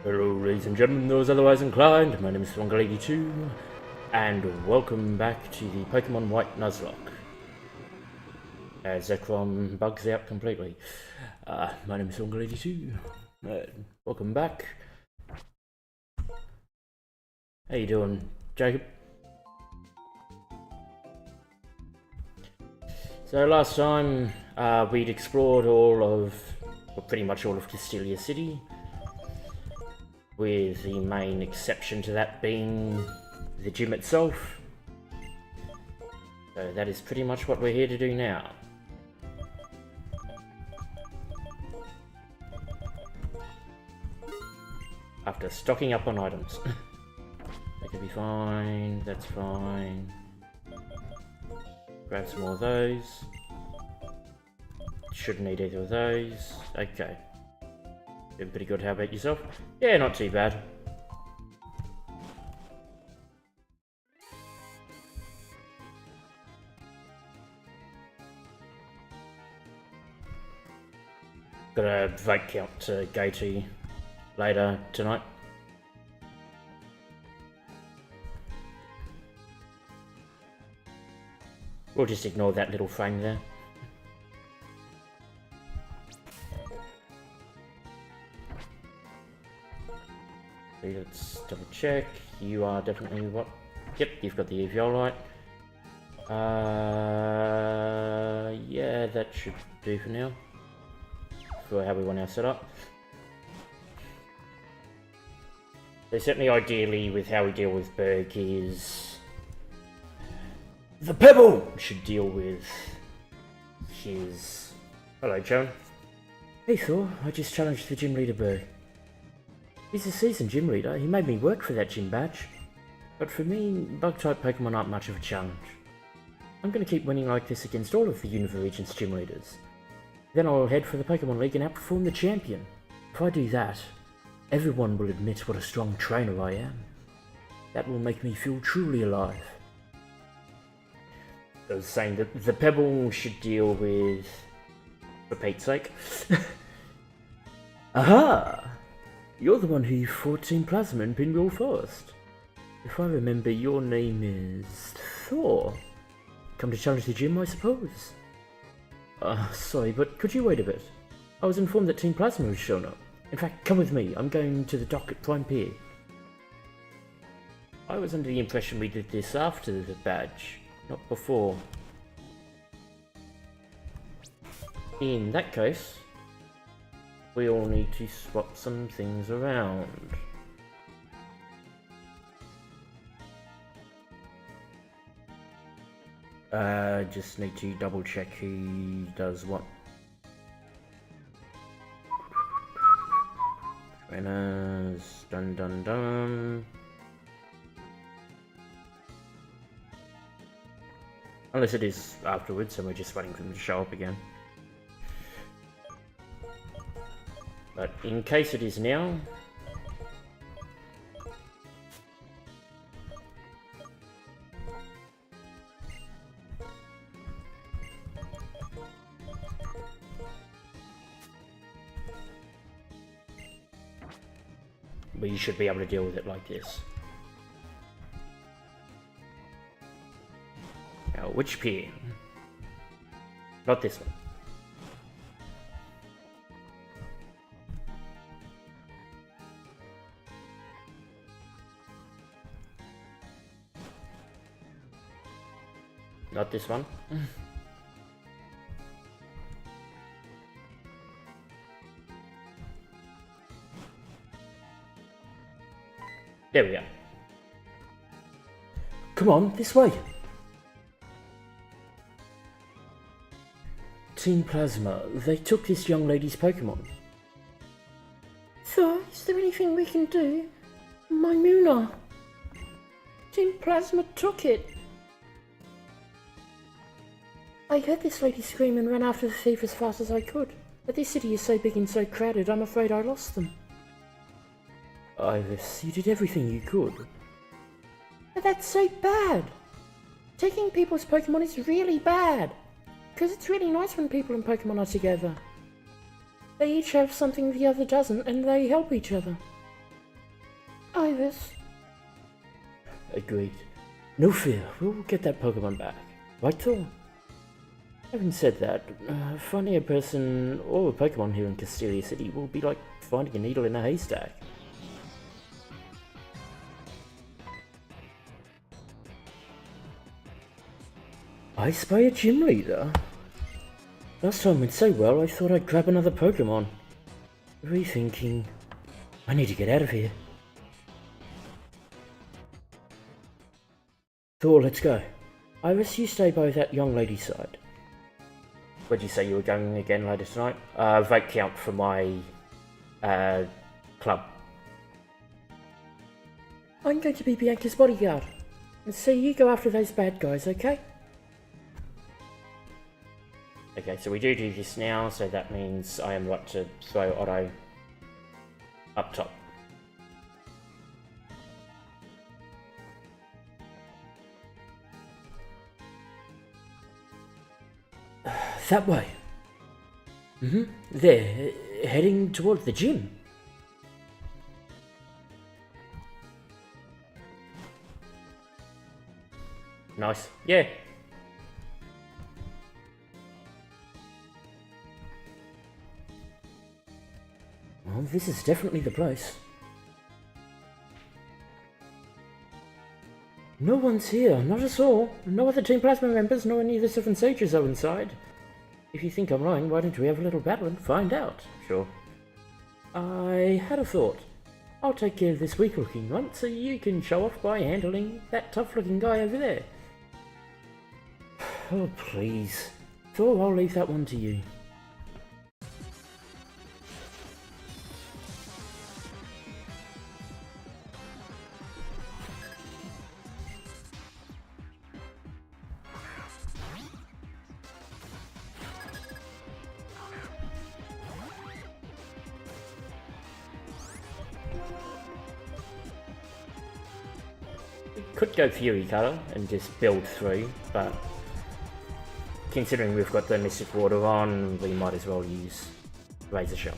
Hello ladies and gentlemen, those otherwise inclined, my name is Lady2, and welcome back to the Pokemon White Nuzlocke. As Zekrom bugs out completely. My name is Lady2, welcome back. How you doing, Jacob? So last time, we'd explored pretty much all of Castelia City, with the main exception to that being the gym itself. So that is pretty much what we're here to do now. After stocking up on items. That could be fine, that's fine. Grab some more of those. Shouldn't need either of those. Okay. Doing pretty good. How about yourself? Yeah, not too bad. Got a vote count to go to later tonight. We'll just ignore that little frame there. Let's double check. You are definitely what? Yep, you've got the Eviolite. Yeah, that should do for now. For how we want our setup. So certainly ideally with how we deal with Berg is... the Pebble should deal with his... Hello, Joan. Hey Thor, I just challenged the gym leader Berg. He's a seasoned gym leader, he made me work for that gym badge. But for me, bug-type Pokemon aren't much of a challenge. I'm gonna keep winning like this against all of the Unova region's gym leaders. Then I'll head for the Pokemon League and outperform the champion. If I do that, everyone will admit what a strong trainer I am. That will make me feel truly alive. I was saying that the Pebble should deal with... for Pete's sake. Aha! You're the one who fought Team Plasma in Pinball Forest. If I remember, your name is... Thor. Come to challenge the gym, I suppose. Sorry, but could you wait a bit? I was informed that Team Plasma has shown up. In fact, come with me. I'm going to the dock at Prime Pier. I was under the impression we did this after the badge, not before. In that case, we all need to swap some things around. Just need to double check who does what. Trainers, dun dun dun. Unless it is afterwards and we're just waiting for them to show up again. But in case it is now, we should be able to deal with it like this. Now, which pier? Not this one. Not this one. There we go. Come on, this way. Team Plasma, they took this young lady's Pokemon. Thor, is there anything we can do? My Muna. Team Plasma took it. I heard this lady scream and ran after the thief as fast as I could. But this city is so big and so crowded, I'm afraid I lost them. Iris, you did everything you could. But that's so bad. Taking people's Pokemon is really bad. Because it's really nice when people and Pokemon are together. They each have something the other doesn't, and they help each other. Iris. Agreed. No fear, we'll get that Pokemon back. Right, Thor? Having said that, finding a person or a Pokemon here in Castelia City will be like finding a needle in a haystack. I spy a gym leader? Last time went so well, I thought I'd grab another Pokemon. Rethinking. I need to get out of here. Thor, let's go. Iris, you stay by that young lady's side. Where'd you say you were going again later tonight? Vote count for my club. I'm going to be Bianca's bodyguard. And so you go after those bad guys, okay? Okay, so we do this now, so that means I am right to throw Otto up top. That way. There, heading towards the gym. Nice. Yeah. Well, this is definitely the place. No one's here, not at all. No other Team Plasma members, nor any of the 7 Sages are inside. If you think I'm lying, why don't we have a little battle and find out? Sure. I had a thought. I'll take care of this weak-looking one, so you can show off by handling that tough-looking guy over there. Oh, please. Thor, I'll leave that one to you. Could go Fury Cutter and just build through, but considering we've got the Mystic Water on, we might as well use Razor Shell.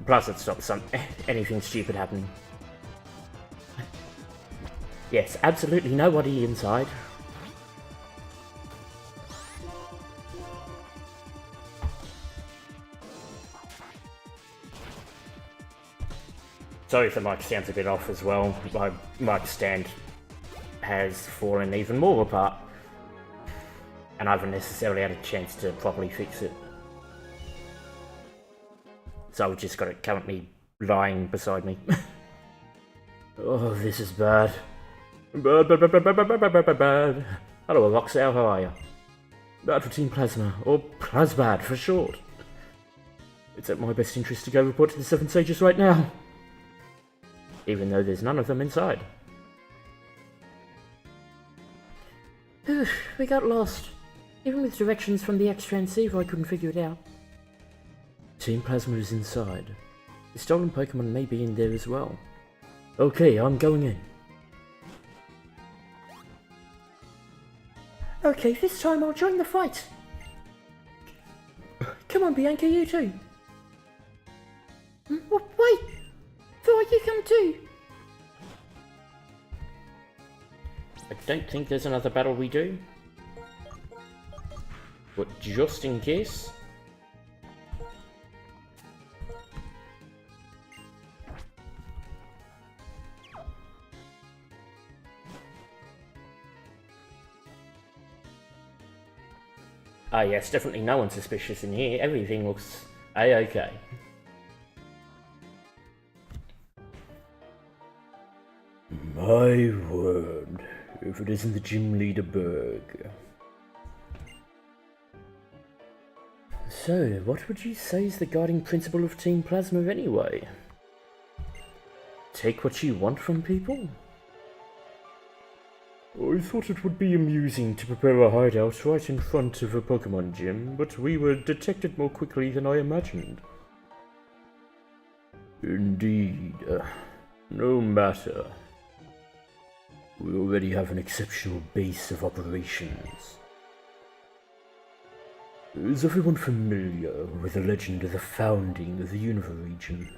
Plus it stops anything stupid happening. Yes, absolutely nobody inside. Sorry if the mic sounds a bit off as well. My mic stand has fallen even more apart, and I haven't necessarily had a chance to properly fix it. So I've just got it currently lying beside me. Oh, this is bad. Bad. Hello, Roxelle, how are you? Bad for Team Plasma, or Plasbad for short. It's at my best interest to go report to the 7 Sages right now. Even though there's none of them inside. We got lost. Even with directions from the X-Transceiver, I couldn't figure it out. Team Plasma is inside. The stolen Pokemon may be in there as well. Okay, I'm going in. Okay, this time I'll join the fight. Come on, Bianca, you too. Wait! Thor, you come too! I don't think there's another battle we do. But just in case. Ah yes, definitely no one suspicious in here. Everything looks A-okay. My word, if it isn't the Gym Leader Berg. So, what would you say is the guiding principle of Team Plasma anyway? Take what you want from people? I thought it would be amusing to prepare a hideout right in front of a Pokemon gym, but we were detected more quickly than I imagined. Indeed. No matter. We already have an exceptional base of operations. Is everyone familiar with the legend of the founding of the Unova region?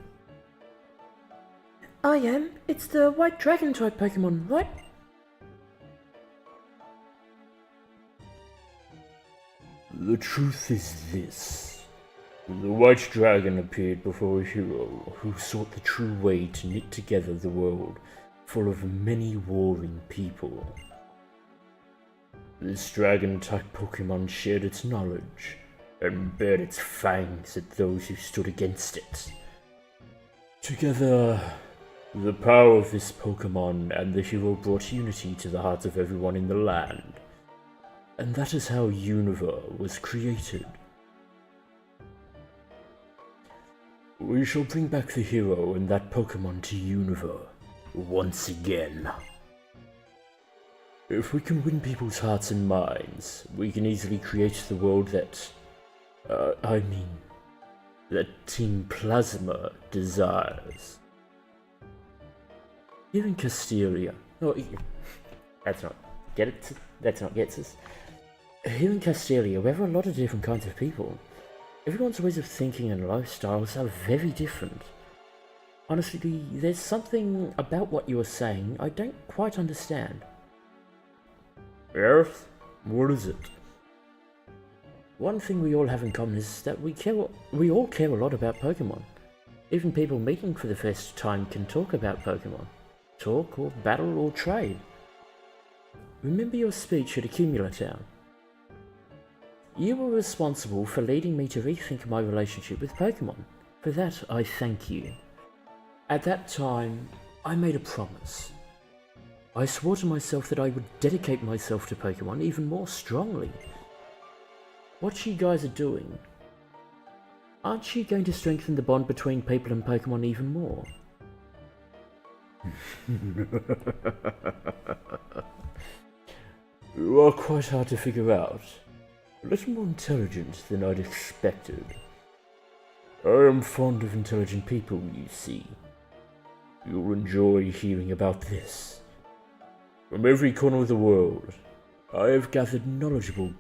I am. It's the white dragon type Pokemon, right? The truth is this. The white dragon appeared before a hero who sought the true way to knit together the world full of many warring people. This dragon-type Pokemon shared its knowledge and bared its fangs at those who stood against it. Together, the power of this Pokemon and the hero brought unity to the hearts of everyone in the land. And that is how Unova was created. We shall bring back the hero and that Pokemon to Unova once again. If we can win people's hearts and minds, we can easily create the world that Team Plasma desires. Here in Castelia, that's not gets us. Here in Castelia, we have a lot of different kinds of people. Everyone's ways of thinking and lifestyles are very different. Honestly, there's something about what you are saying I don't quite understand. Yes? What is it? One thing we all have in common is that we all care a lot about Pokemon. Even people meeting for the first time can talk about Pokemon. Talk or battle or trade. Remember your speech at Accumula Town. You were responsible for leading me to rethink my relationship with Pokemon. For that, I thank you. At that time, I made a promise. I swore to myself that I would dedicate myself to Pokemon even more strongly. What you guys are doing, aren't you going to strengthen the bond between people and Pokemon even more? You are quite hard to figure out. A little more intelligent than I'd expected. I am fond of intelligent people, you see. You'll enjoy hearing about this. From every corner of the world, I have gathered knowledgeable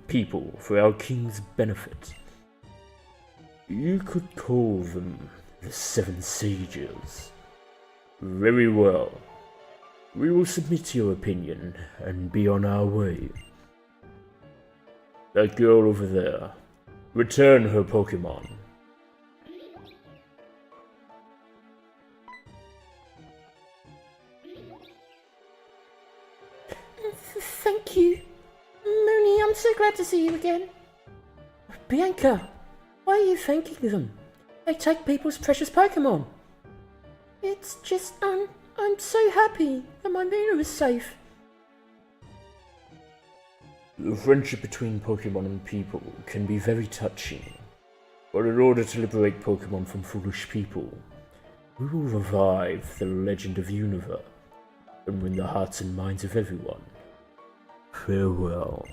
people for our king's benefit. You could call them the Seven Sages. Very well. We will submit to your opinion and be on our way. That girl over there, return her Pokemon. Thank you. Mooney, I'm so glad to see you again. Bianca, why are you thanking them? They take people's precious Pokemon. It's just, I'm so happy that my Muna is safe. The friendship between Pokemon and people can be very touching, but in order to liberate Pokemon from foolish people, we will revive the legend of Unova and win the hearts and minds of everyone. Farewell.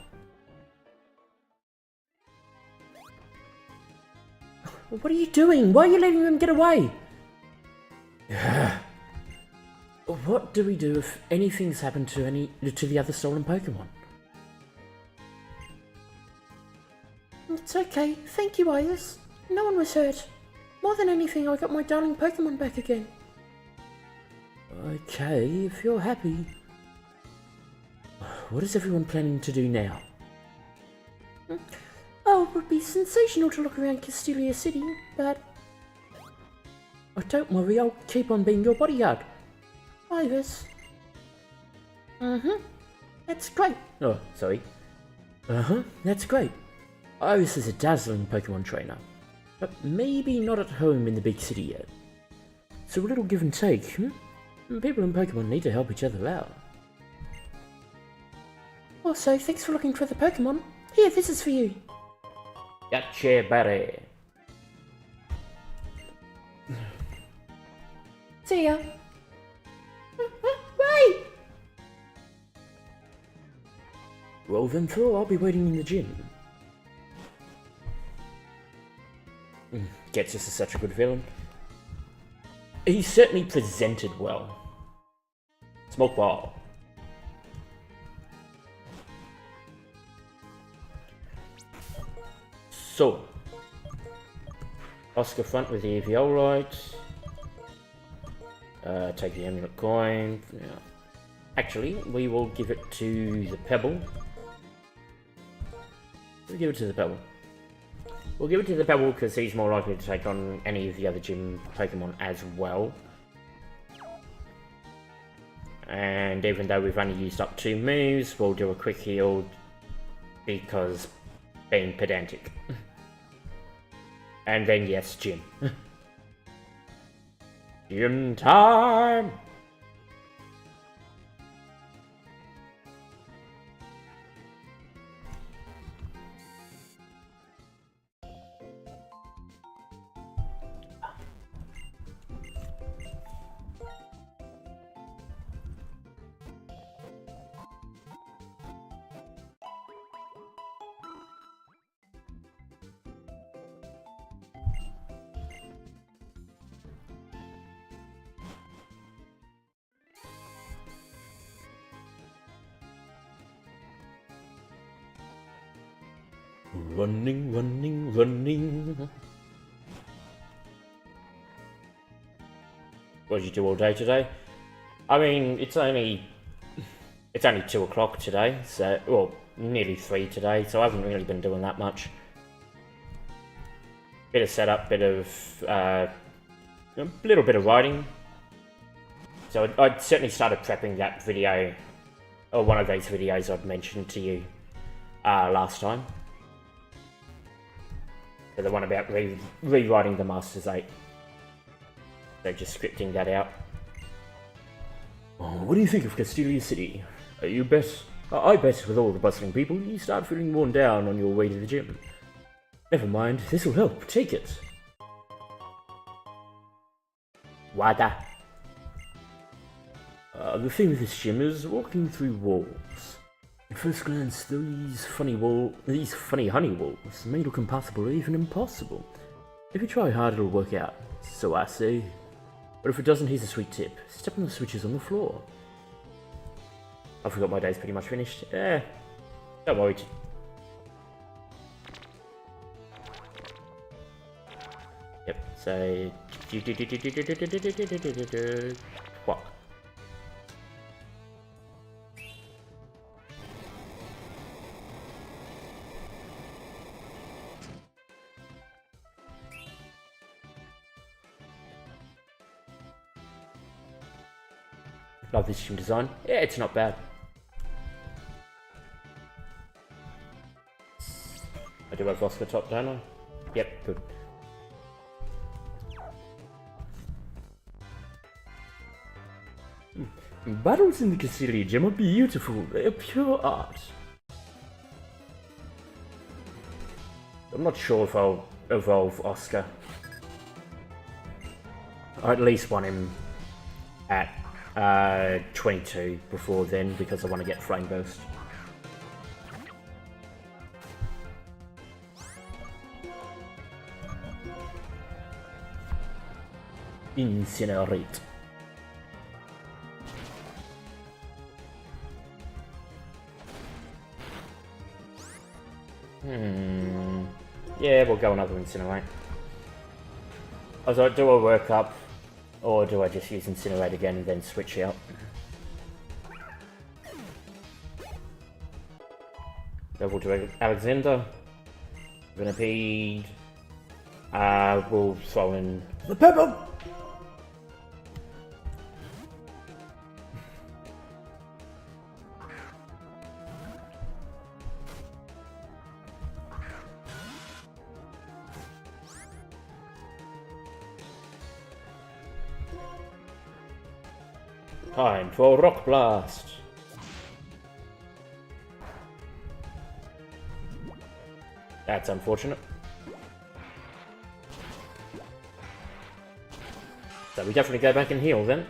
What are you doing? Why are you letting them get away? What do we do if anything's happened to the other stolen Pokemon? It's okay. Thank you, Iris. No one was hurt. More than anything, I got my darling Pokemon back again. Okay, if you're happy. What is everyone planning to do now? Oh, it would be sensational to look around Castelia City, but... Oh, don't worry, I'll keep on being your bodyguard. Iris. That's great. Oh, sorry. That's great. Iris is a dazzling Pokemon trainer, but maybe not at home in the big city yet. So a little give and take, People and Pokemon need to help each other out. Also, thanks for looking for the Pokemon. Here, this is for you. Gotcha, buddy. See ya. Wait! Well then, Phil, I'll be waiting in the gym. Getsus is such a good villain. He certainly presented well. Smoke ball. So, Oscar front with the Eviolite. Take the amulet coin. Yeah. Actually, we will give it to the Pebble. We'll give it to the Pebble. We'll give it to the Pebble because he's more likely to take on any of the other gym Pokemon as well. And even though we've only used up 2 moves, we'll do a quick heal because being pedantic. And then yes, gym. Gym time! Running, running, running. What did you do all day today? I mean, it's only 2 o'clock today, so, well, nearly 3 today, so I haven't really been doing that much. Bit of setup, a little bit of writing. So I'd certainly started prepping that video, or one of those videos I'd mentioned to you last time. So the one about rewriting the Masters 8. So just scripting that out. Oh, what do you think of Castelia City? I bet with all the bustling people, you start feeling worn down on your way to the gym. Never mind, this will help. Take it. Wada. The theme of this gym is walking through walls. At first glance, these funny honey walls may look impossible or even impossible. If you try hard, it'll work out. So I say. But if it doesn't, here's a sweet tip. Step on the switches on the floor. I forgot my day's pretty much finished. Don't worry. Yep, so... What? Love this gym design. Yeah, it's not bad. I do have Oscar top, don't I? Yep, good. Battles in the Castelia gym are beautiful. They are pure art. I'm not sure if I'll evolve Oscar. I at least want him at 22 before then, because I want to get Flame Burst. Incinerate. Yeah, we'll go another Incinerate. I was like, do I work up, or do I just use Incinerate again and then switch out? Level to Alexander. Venipede. We'll throw in The Pebble! time for Rock Blast. That's unfortunate. So we definitely go back and heal then.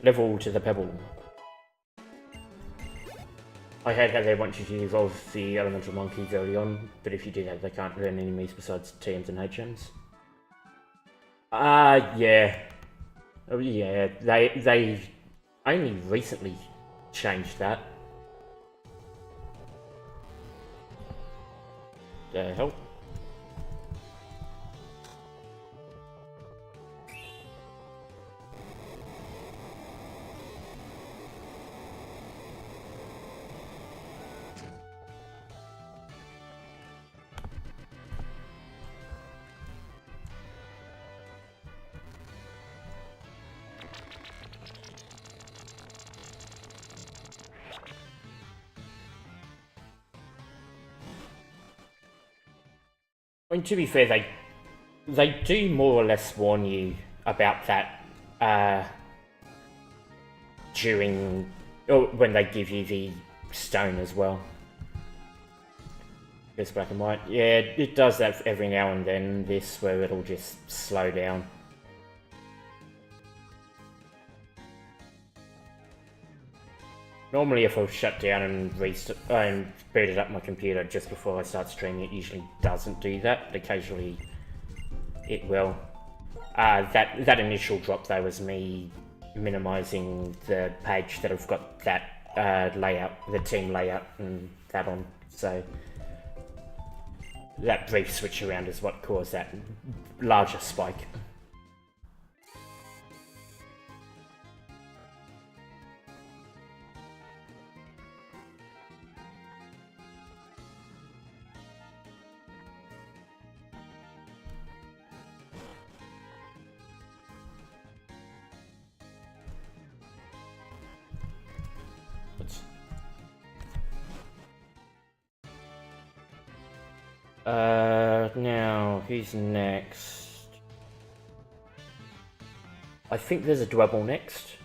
Level to the Pebble. I hate how they want you to evolve the elemental monkeys early on, but if you do that, they can't learn enemies besides TMs and HMs. Yeah. Oh yeah, they only recently changed that. The hell? I mean, to be fair, they do more or less warn you about that during, or when they give you the stone as well. It's black and white. Yeah, it does that every now and then, this, where it'll just slow down. Normally if I shut down and boot it up my computer just before I start streaming, it usually doesn't do that, but occasionally it will. That initial drop though was me minimizing the page that I've got that layout, the team layout and that on, so that brief switch around is what caused that larger spike. Now, who's next? I think there's a Dwebble next.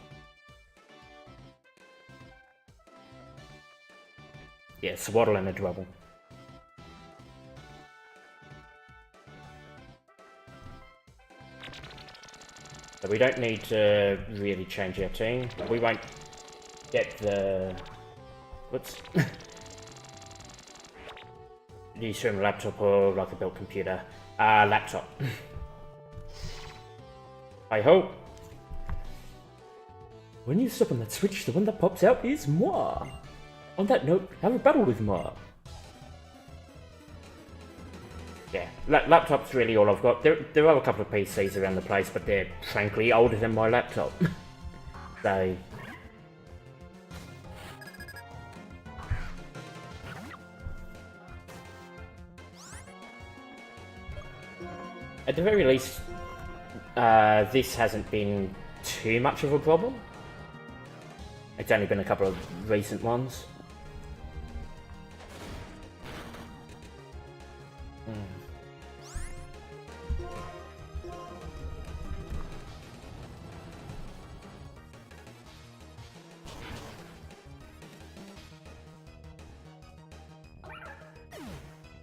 Yeah, Swaddle and a Dwebble. So we don't need to really change our team. We won't get the... What's... Do you stream a laptop or like a built computer? Laptop. I hope. When you step on that switch, the one that pops out is moi. On that note, have a battle with moi. Yeah, laptop's really all I've got. There are a couple of PCs around the place, but they're frankly older than my laptop. So... At the very least, this hasn't been too much of a problem. It's only been a couple of recent ones.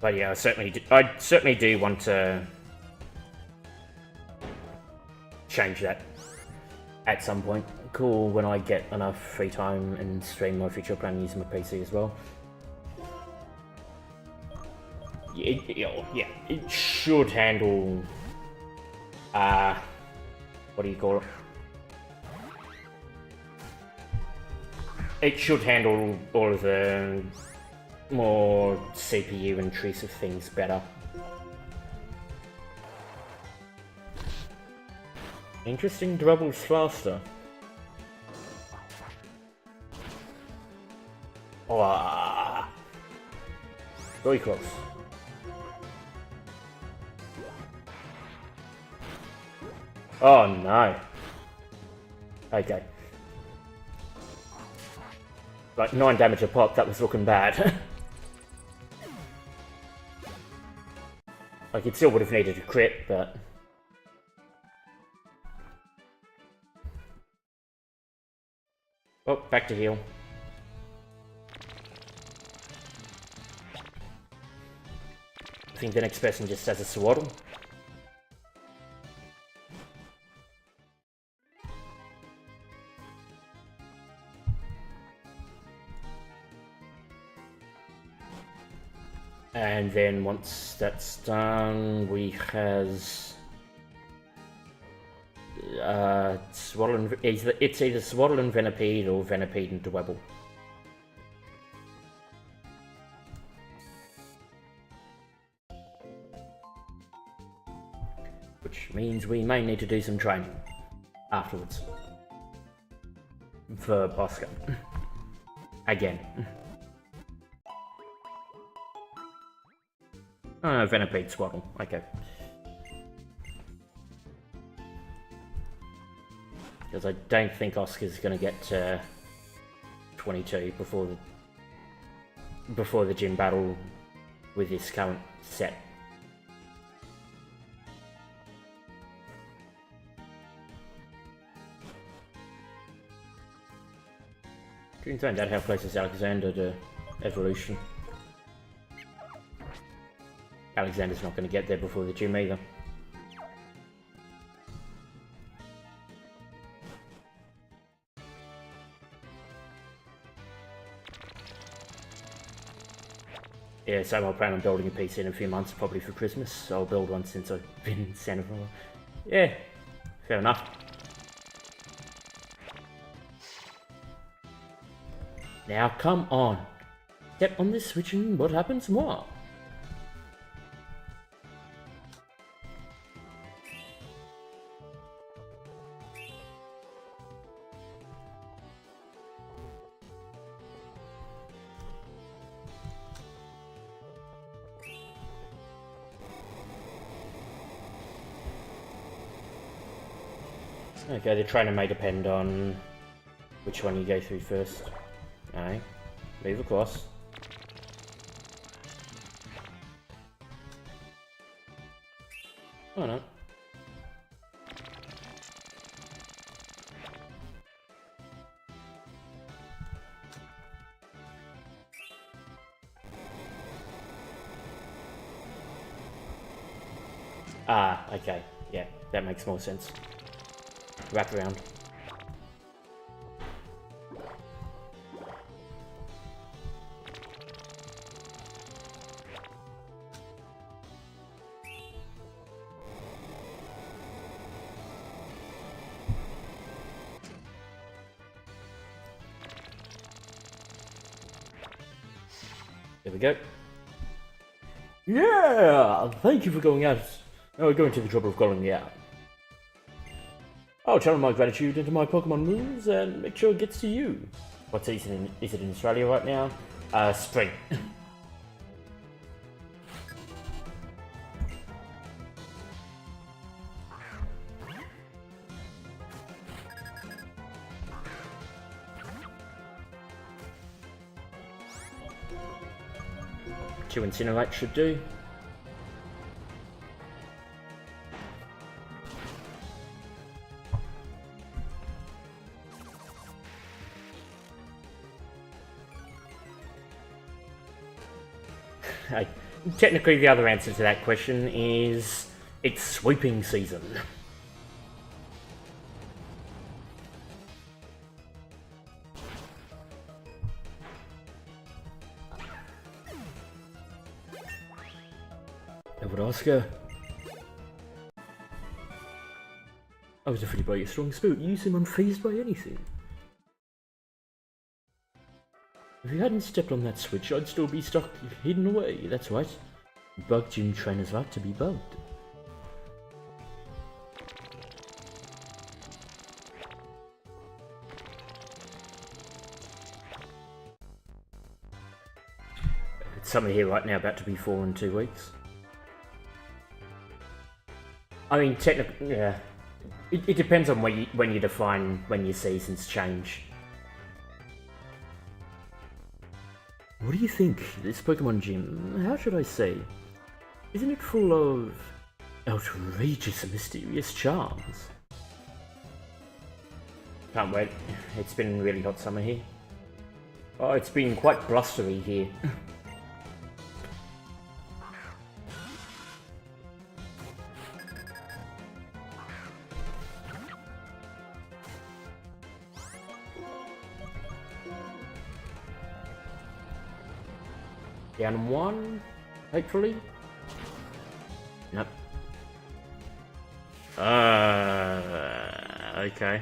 But yeah, I certainly do want to change that at some point. Cool, when I get enough free time and stream my future plan using my PC as well. Yeah, it should handle, what do you call it? It should handle all of the more CPU intrusive things better. Interesting, Dwebble's faster. Oh, very close. Oh no. Okay. Like 9 damage a pop, that was looking bad. Like it still would have needed a crit, but... Oh, back to heal. I think the next person just has a Swaddle. And then once that's done, we has... Swaddle and, it's either Swaddle and Venipede or Venipede and Dwebble. Which means we may need to do some training afterwards. For Bosco. Again. Venipede Swaddle, okay. Because I don't think Oscar's going to get to 22 before the gym battle with this current set. Didn't find out how close is Alexander to evolution. Alexander's not going to get there before the gym either. Yeah, so I'll plan on building a PC in a few months, probably for Christmas. So I'll build one since I've been in Santa Fe. Yeah, fair enough. Now come on. Step on this switch and what happens more? Okay, they're trying to make depend on which one you go through first. Alright, move across. Oh no. Ah, okay. Yeah, that makes more sense. Wrap around. There we go. Yeah! Thank you for going out. Going to the trouble of calling me out. I'll channel my gratitude into my Pokemon moves and make sure it gets to you. What season is it in Australia right now? Spring. Two Incinerate should do. Technically, the other answer to that question is it's sweeping season. Edward Oscar. I was defeated by your strong spirit. You seem unfazed by anything. If you hadn't stepped on that switch, I'd still be stuck hidden away. That's right. Bug gym trainers like to be bugged. It's summer here right now, about to be 4 in 2 weeks. I mean, technically, yeah. It depends on when you define when your seasons change. What do you think? This Pokemon gym, how should I say? Isn't it full of outrageous and mysterious charms? Can't wait. It's been a really hot summer here. Oh, it's been quite blustery here. Down 1, hopefully. Nope. Okay.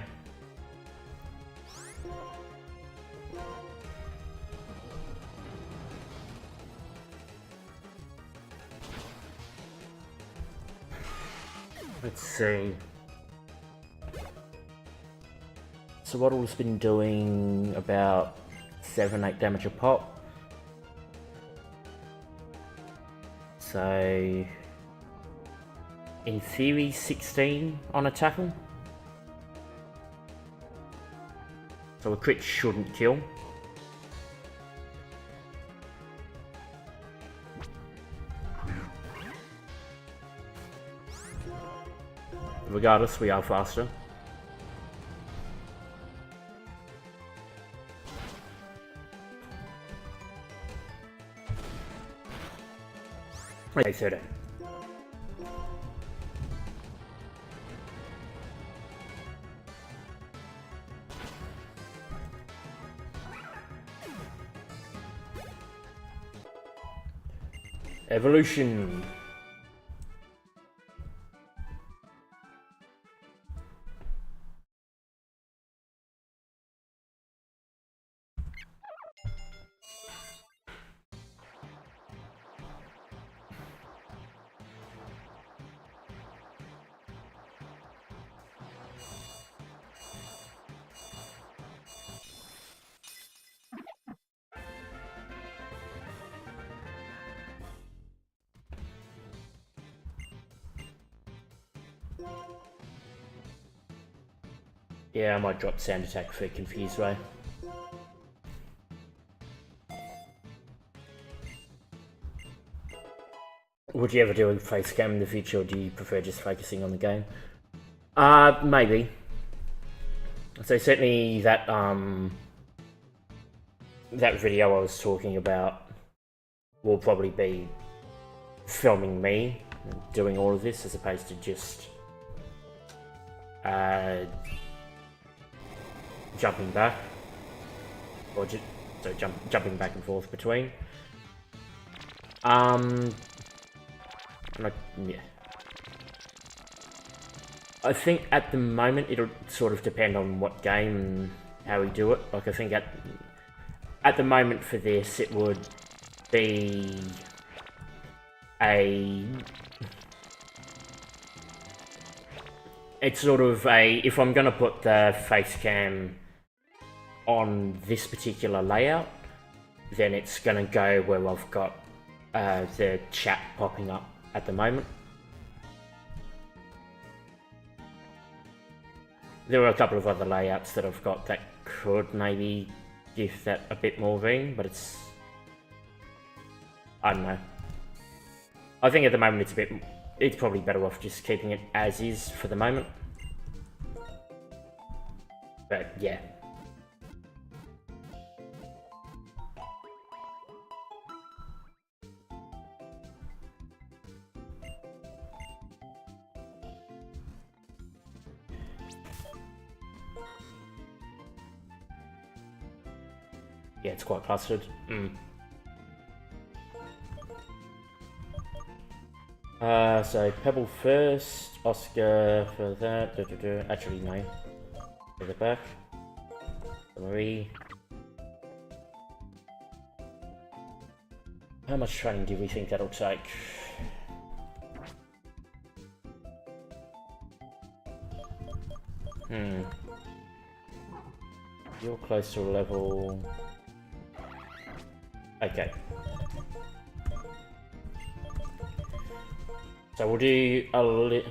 Let's see. So Waddle's been doing about 7-8 damage a pop. So, in theory, 16 on a tackle. So a crit shouldn't kill. Regardless, we are faster. Okay, 13. Evolution. Yeah, I might drop sound attack for Confused Ray. Would you ever do a face cam in the future, or do you prefer just focusing on the game? Maybe. So certainly that that video I was talking about will probably be filming me doing all of this as opposed to just jumping back, or just jumping back and forth between. Yeah. I think at the moment it'll sort of depend on what game and how we do it. Like I think at the moment for this it would be it's sort of if I'm gonna put the face cam on this particular layout, then it's gonna go where I've got the chat popping up at the moment. There are a couple of other layouts that I've got that could maybe give that a bit more room, but I don't know. I think at the moment it's probably better off just keeping it as is for the moment. But yeah. Yeah, it's quite clustered. So Pebble first, Oscar for that. Actually, no. For the back. Marie. How much training do we think that'll take? You're close to a level. Okay. So we'll do a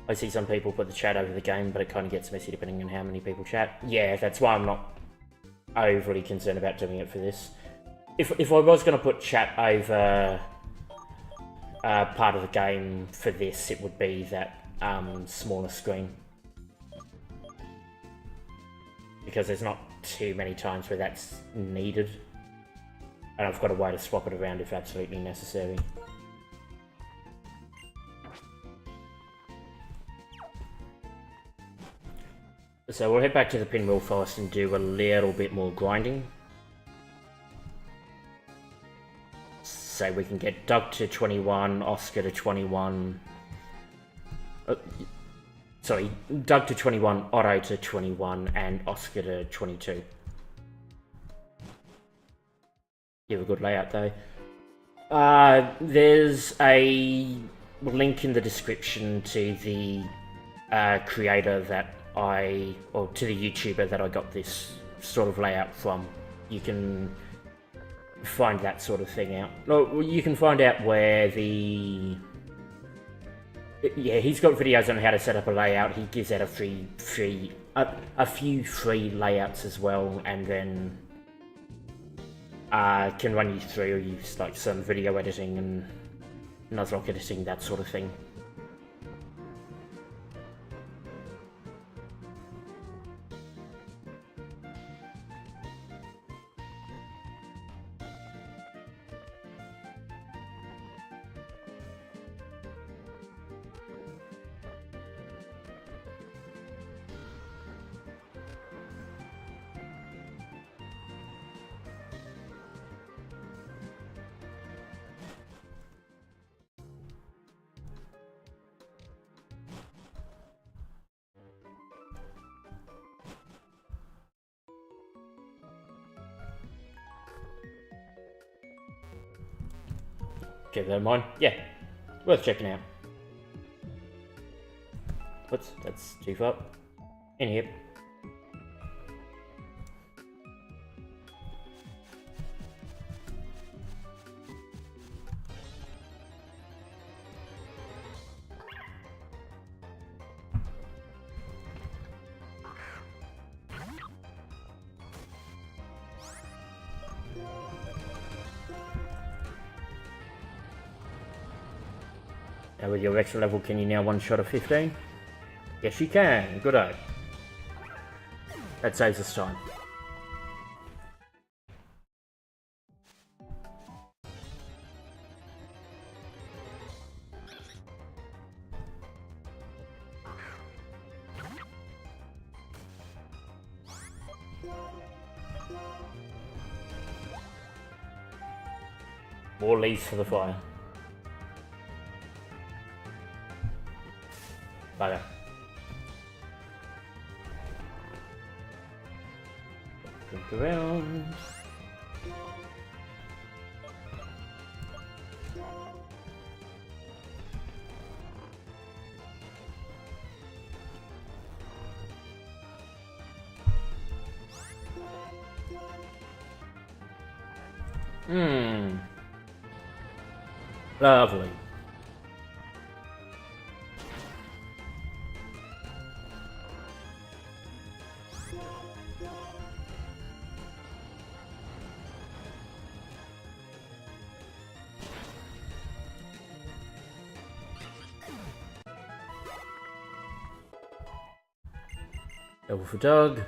I see some people put the chat over the game, but it kind of gets messy depending on how many people chat. Yeah, that's why I'm not overly concerned about doing it for this. If I was going to put chat over part of the game for this, it would be that smaller screen. Because there's not too many times where that's needed. And I've got a way to swap it around if absolutely necessary. So we'll head back to the pinwheel first and do a little bit more grinding. So we can get Doug to 21, Oscar to 21. Sorry, Doug to 21, Otto to 21, and Oscar to 22. You have a good layout though. There's a link in the description to the creator that or to the YouTuber that I got this sort of layout from. You can find that sort of thing out. No, you can find out where the... Yeah, he's got videos on how to set up a layout. He gives out a few free layouts as well, and then can run you through use like some video editing and Nuzlocke editing, that sort of thing. keep that in mind. Yeah, worth checking out. Whoops, that's too far. In here. Now with your extra level, can you now one-shot a 15? Yes, you can. Good eye. That saves us time. More leaves for the fire. Bugger. Drink around. Lovely. Double for Doug.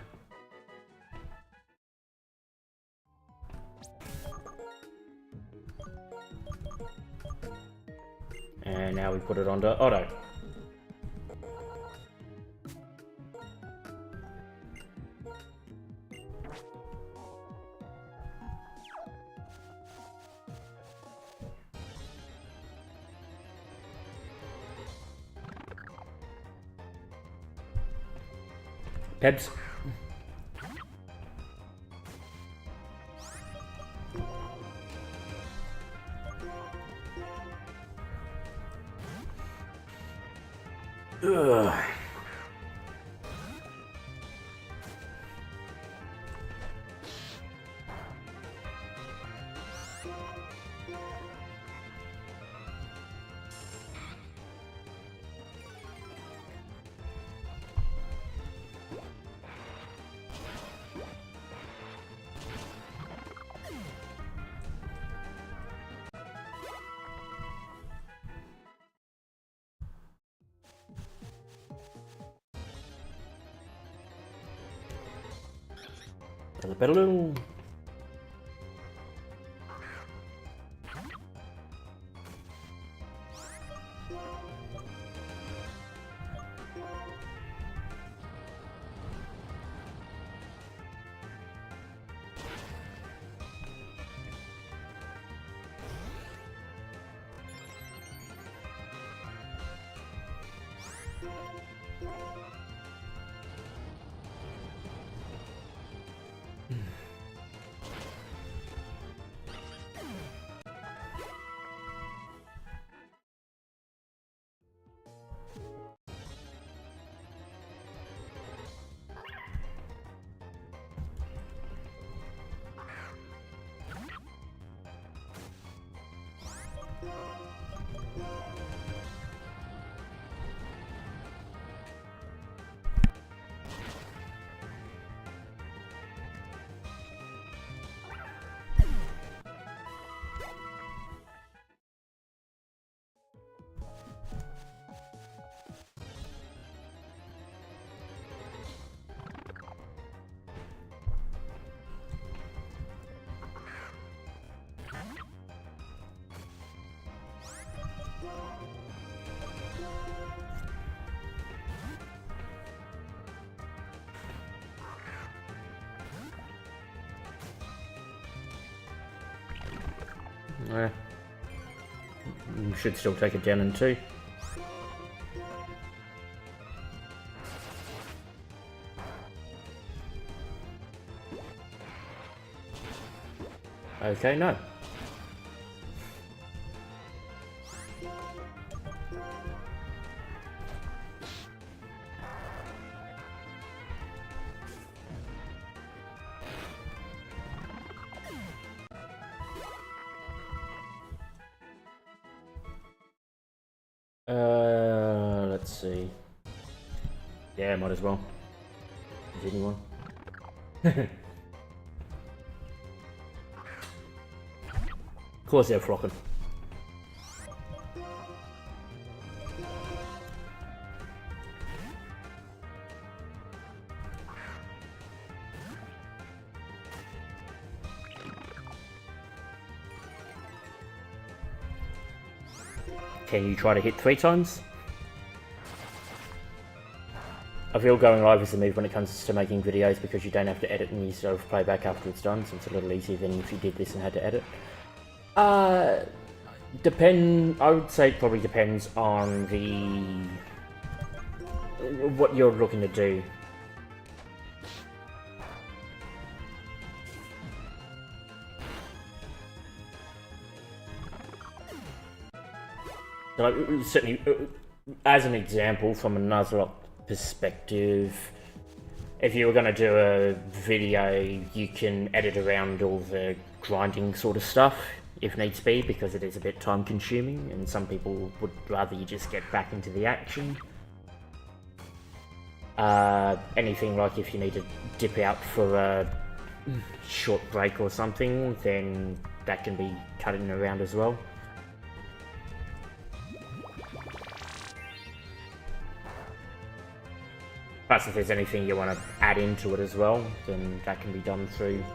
And now we put it onto auto. Pebs. Ugh. Another better. You should still take it down in 2. Okay, no. Let's see. Yeah, might as well. Continue on. Of course they're flocking. Can you try to hit 3 times? I feel going live is the move when it comes to making videos because you don't have to edit and you sort of play back after it's done, so it's a little easier than if you did this and had to edit. I would say it probably depends on what you're looking to do. So, certainly, as an example, from a Nuzlocke perspective, if you were going to do a video, you can edit around all the grinding sort of stuff, if needs be, because it is a bit time consuming, and some people would rather you just get back into the action. Anything like if you need to dip out for a short break or something, then that can be cut in around as well. Plus, if there's anything you want to add into it as well, then that can be done through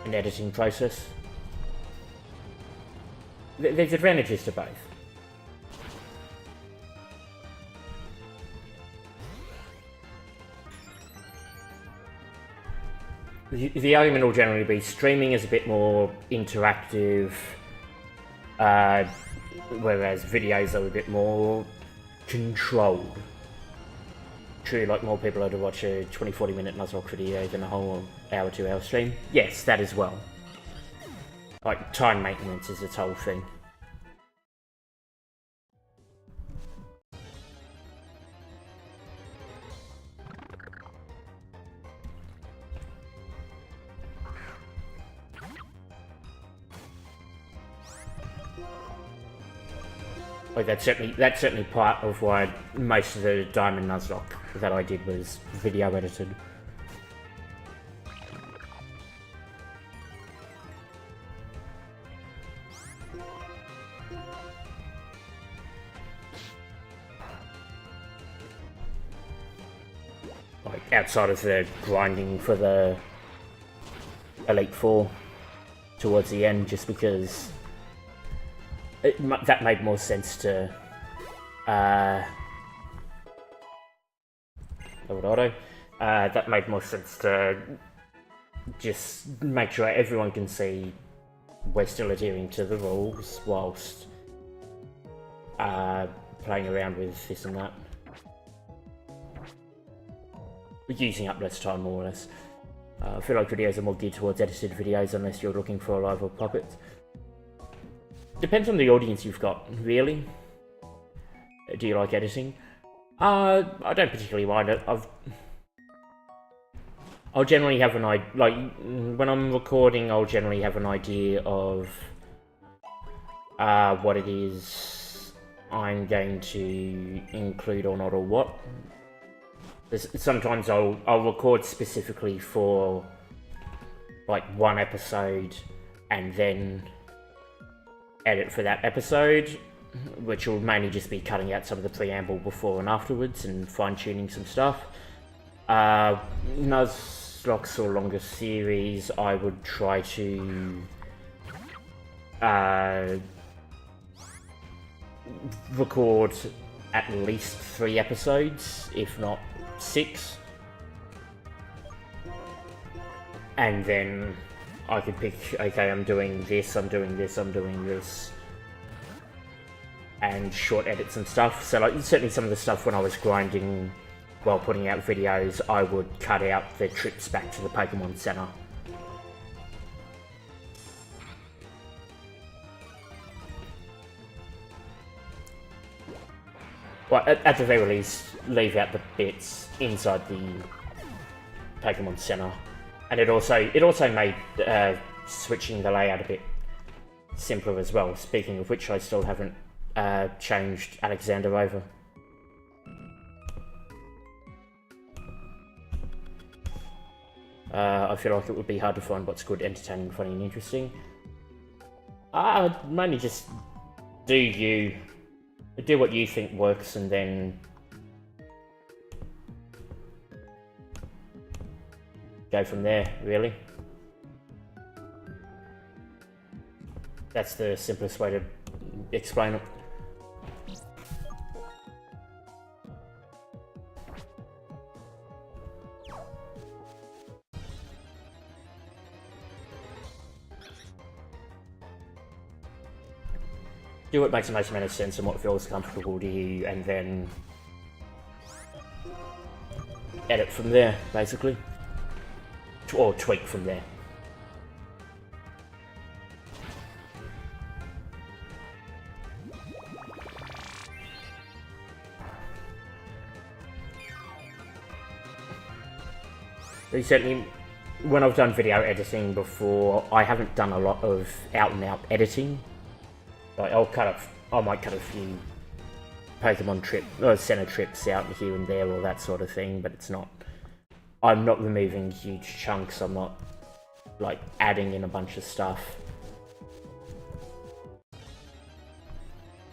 an editing process. There's advantages to both. The argument will generally be streaming is a bit more interactive, whereas videos are a bit more controlled. True, like more people are to watch a 20-40 minute Nuzlocke video than a whole hour, 2 hour stream. Yes, that as well. Like, time maintenance is its whole thing. Like that's certainly part of why most of the Diamond Nuzlocke that I did was video edited. Like outside of the grinding for the Elite Four towards the end, just because that made more sense to that made more sense to just make sure everyone can see we're still adhering to the rules whilst playing around with this and that. We're using up less time, more or less. I feel like videos are more geared towards edited videos unless you're looking for a live or puppet. Depends on the audience you've got, really. Do you like editing? I don't particularly mind it. I'll generally have an idea, like, when I'm recording, I'll generally have an idea of what it is I'm going to include or not, or what. Sometimes I'll record specifically for, like, one episode, and then edit for that episode, which will mainly just be cutting out some of the preamble before and afterwards and fine-tuning some stuff. Nuzlocke or longer series, I would try to record at least 3 episodes, if not 6. And then I could pick, okay, I'm doing this, I'm doing this, I'm doing this, and short edits and stuff. So like, certainly some of the stuff when I was grinding while putting out videos, I would cut out the trips back to the Pokémon Center. Well, at the very least, leave out the bits inside the Pokémon Center. And it also made switching the layout a bit simpler as well. Speaking of which, I still haven't changed Alexander over. I feel like it would be hard to find what's good, entertaining, funny, and interesting. Mainly just do what you think works, and then go from there, really. That's the simplest way to explain it. Do what makes the most amount of sense and what feels comfortable to you, and then edit from there, basically. Or tweak from there. Certainly, when I've done video editing before, I haven't done a lot of out-and-out editing. Like, I might cut a few Pokemon center trips out here and there, or that sort of thing, but it's not... I'm not removing huge chunks, I'm not, like, adding in a bunch of stuff.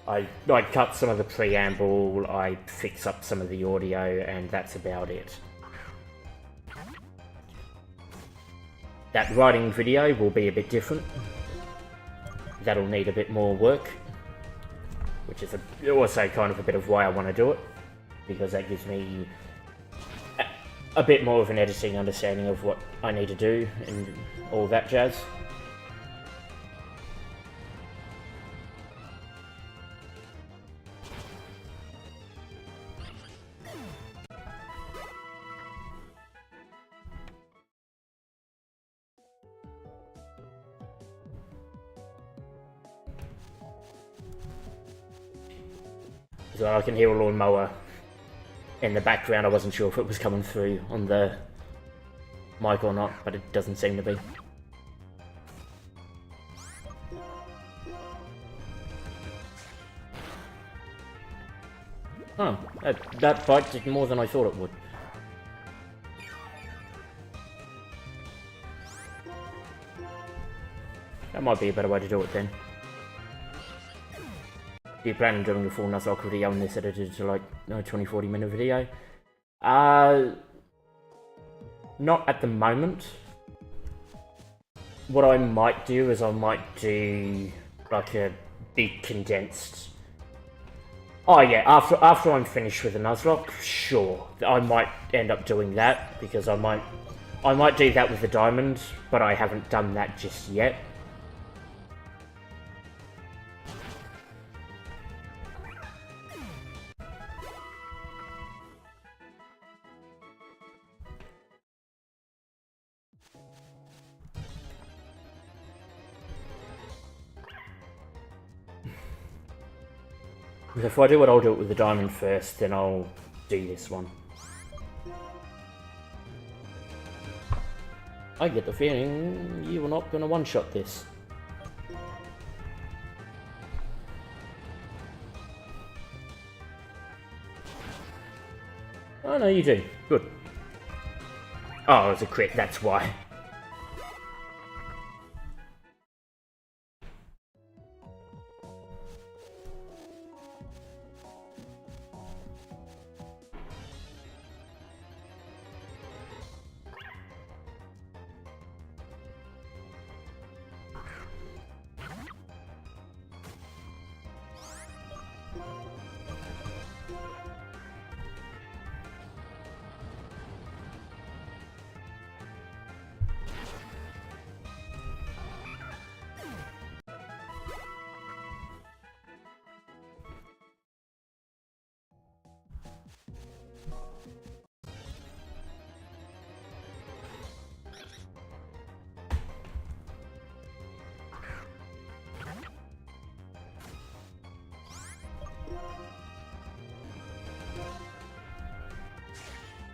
I cut some of the preamble, I fix up some of the audio, and that's about it. That writing video will be a bit different. That'll need a bit more work, which is also kind of a bit of why I want to do it, because that gives me a bit more of an editing understanding of what I need to do and all that jazz. So I can hear a lawnmower in the background. I wasn't sure if it was coming through on the mic or not, but it doesn't seem to be. Oh, that bite did more than I thought it would. That might be a better way to do it then. Do you plan on doing a full Nuzlocke video and this edited to like 20-40 minute video? Not at the moment. What I might do is I might do like a big condensed... Oh yeah, after I'm finished with the Nuzlocke, sure. I might end up doing that, because I might do that with the diamond, but I haven't done that just yet. If I do it, I'll do it with the diamond first, then I'll do this one. I get the feeling you were not going to one-shot this. Oh no, you do. Good. Oh, it's a crit, that's why.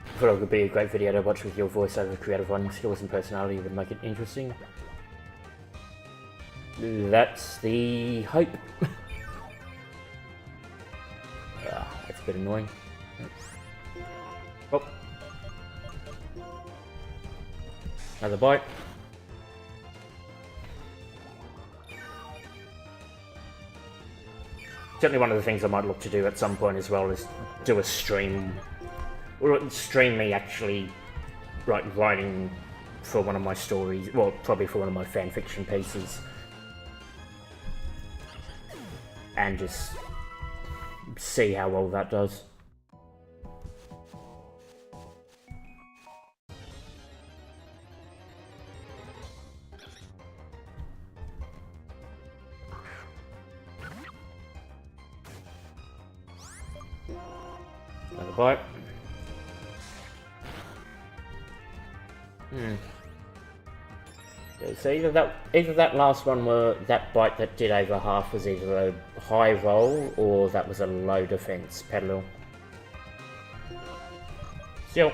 I thought it would be a great video to watch with your voiceover, creative writing skills and personality would make it interesting. That's the hope. a bit annoying. Oh. Another bite. Certainly one of the things I might look to do at some point as well is do a stream, or stream me actually writing for one of my stories, well, probably for one of my fanfiction pieces, and just see how well that does. Another bite. Yeah, so either that last one that bite that did over half was either a high roll or that was a low defense pedal. Still.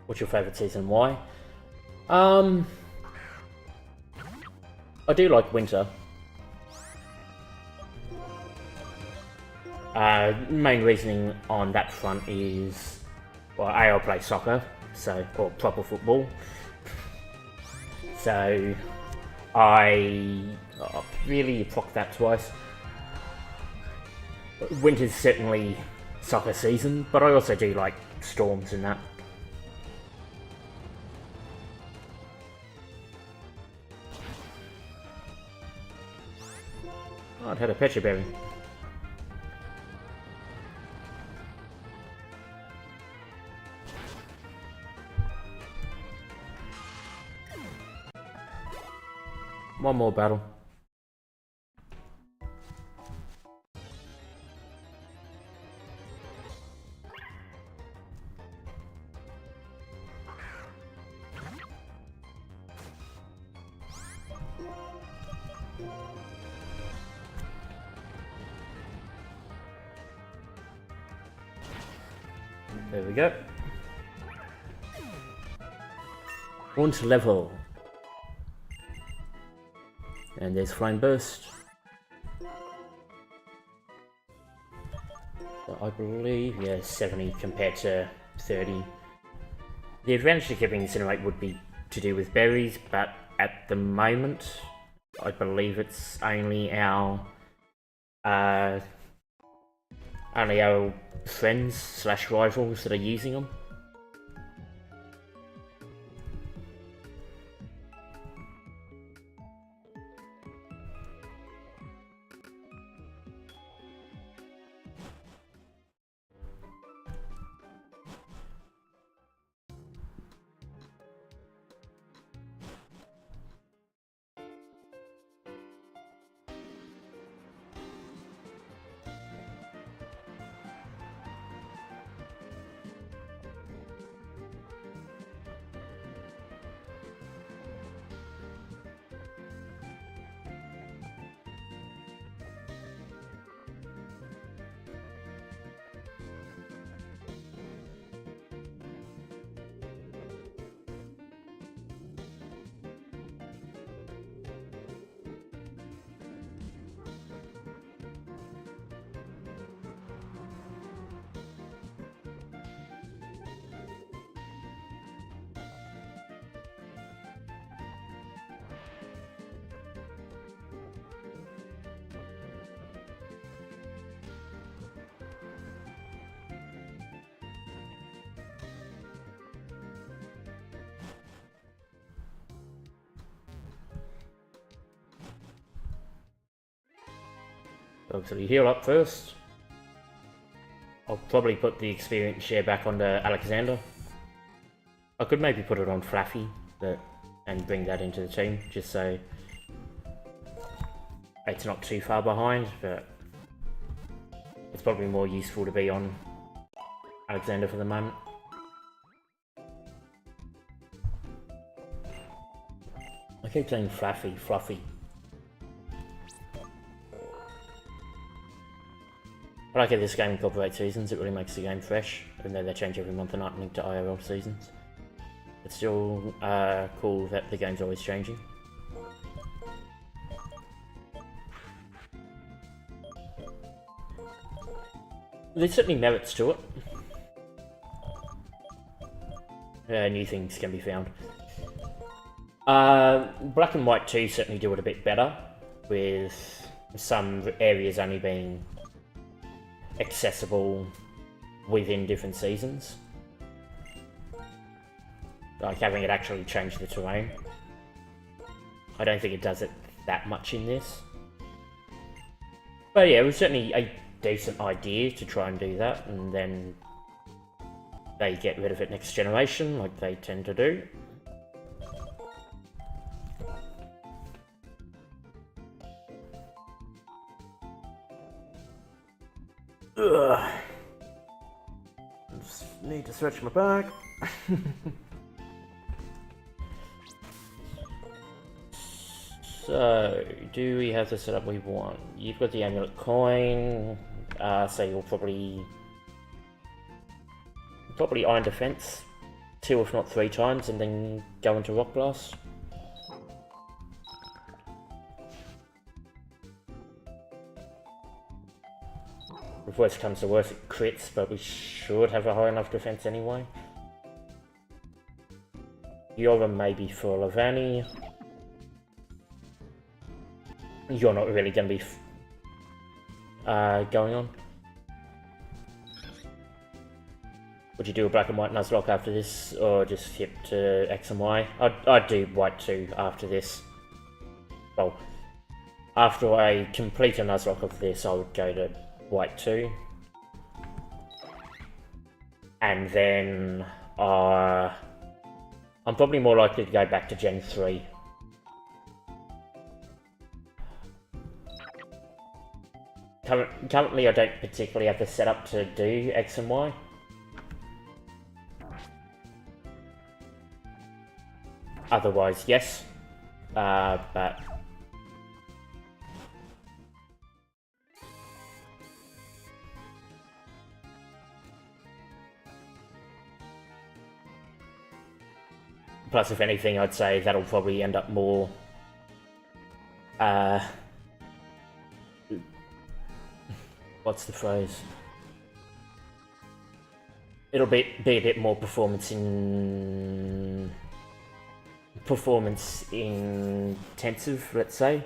What's your favourite season? Why? I do like winter. Main reasoning on that front is, well, I play soccer, or proper football. So I really proc that twice. Winter's certainly soccer season, but I also do like storms and that. Oh, it had a Petra Berry. One more battle. There we go. On to level. And there's Flame Burst. So I believe, yeah, 70 compared to 30. The advantage of keeping Incinerate would be to do with berries, but at the moment, I believe it's only our friends / rivals that are using them. Obviously heal up first. I'll probably put the experience share back onto Alexander. I could maybe put it on Flaffy, and bring that into the team, just so it's not too far behind, but it's probably more useful to be on Alexander for the moment. keep saying fluffy, fluffy. I like how this game incorporates seasons, it really makes the game fresh, even though they change every month and aren't linked to IRL seasons. It's still cool that the game's always changing. There's certainly merits to it. New things can be found. Black and White 2 certainly do it a bit better, with some areas only being accessible within different seasons. Like having it actually change the terrain. I don't think it does it that much in this. But yeah, it was certainly a decent idea to try and do that, and then they get rid of it next generation, like they tend to do. Ugh. Just need to stretch my back. So, do we have the setup we want? You've got the amulet coin, so you'll probably Iron Defense 2 if not 3 times and then go into Rock Blast. If worst comes to worst, it crits, but we should have a high enough defense anyway. Yora maybe for Lavani. You're not really going to be going on. Would you do a Black and White Nuzlocke after this, or just skip to X and Y? I'd do White 2 after this. Well, after I complete a Nuzlocke of this, I would go to White 2. And then I'm probably more likely to go back to Gen 3. Currently I don't particularly have the setup to do X and Y. Otherwise, yes. But plus, if anything, I'd say that'll probably end up more what's the phrase? It'll be a bit more performance intensive, let's say,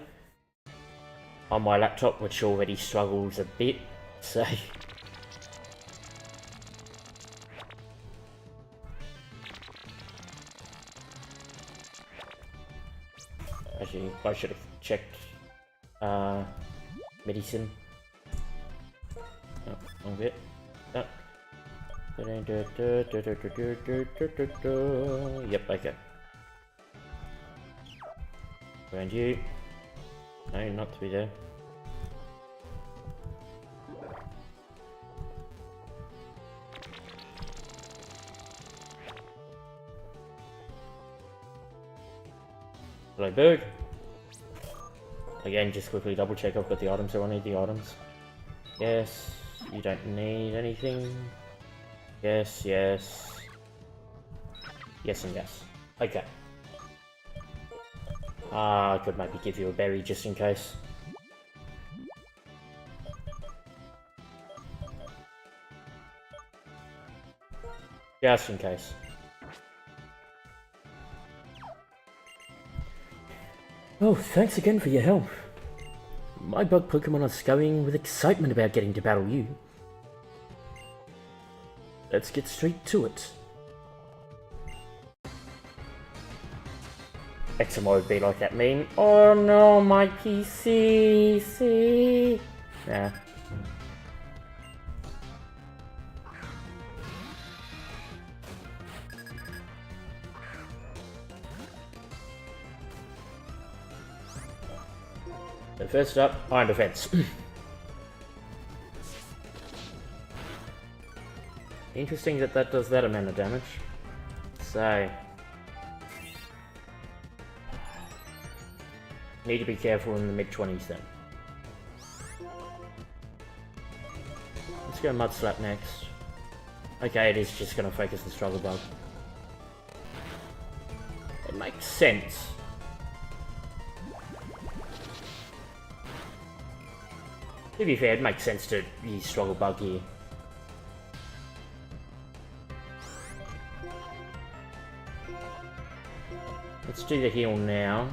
on my laptop, which already struggles a bit, so actually I should have checked medicine. Oh, wrong bit. No. Yep, okay. Around you. No, not to be there. Hello, Berg. Again, just quickly double check I've got the items, so I need the items. Yes, you don't need anything. Yes, yes. Yes and yes. Okay. I could maybe give you a berry just in case. Just in case. Oh, thanks again for your help. My bug Pokemon are scurrying with excitement about getting to battle you. Let's get straight to it. XMO would be like that meme. Oh no, my PC, see? Yeah. So first up, Iron Defense. Interesting that that does that amount of damage. So Need to be careful in the mid-20s then. Let's go Mud Slap next. Okay, it is just going to focus the Struggle Bug. It makes sense. To be fair, it makes sense to use Struggle Bug here. Let's do the heal now.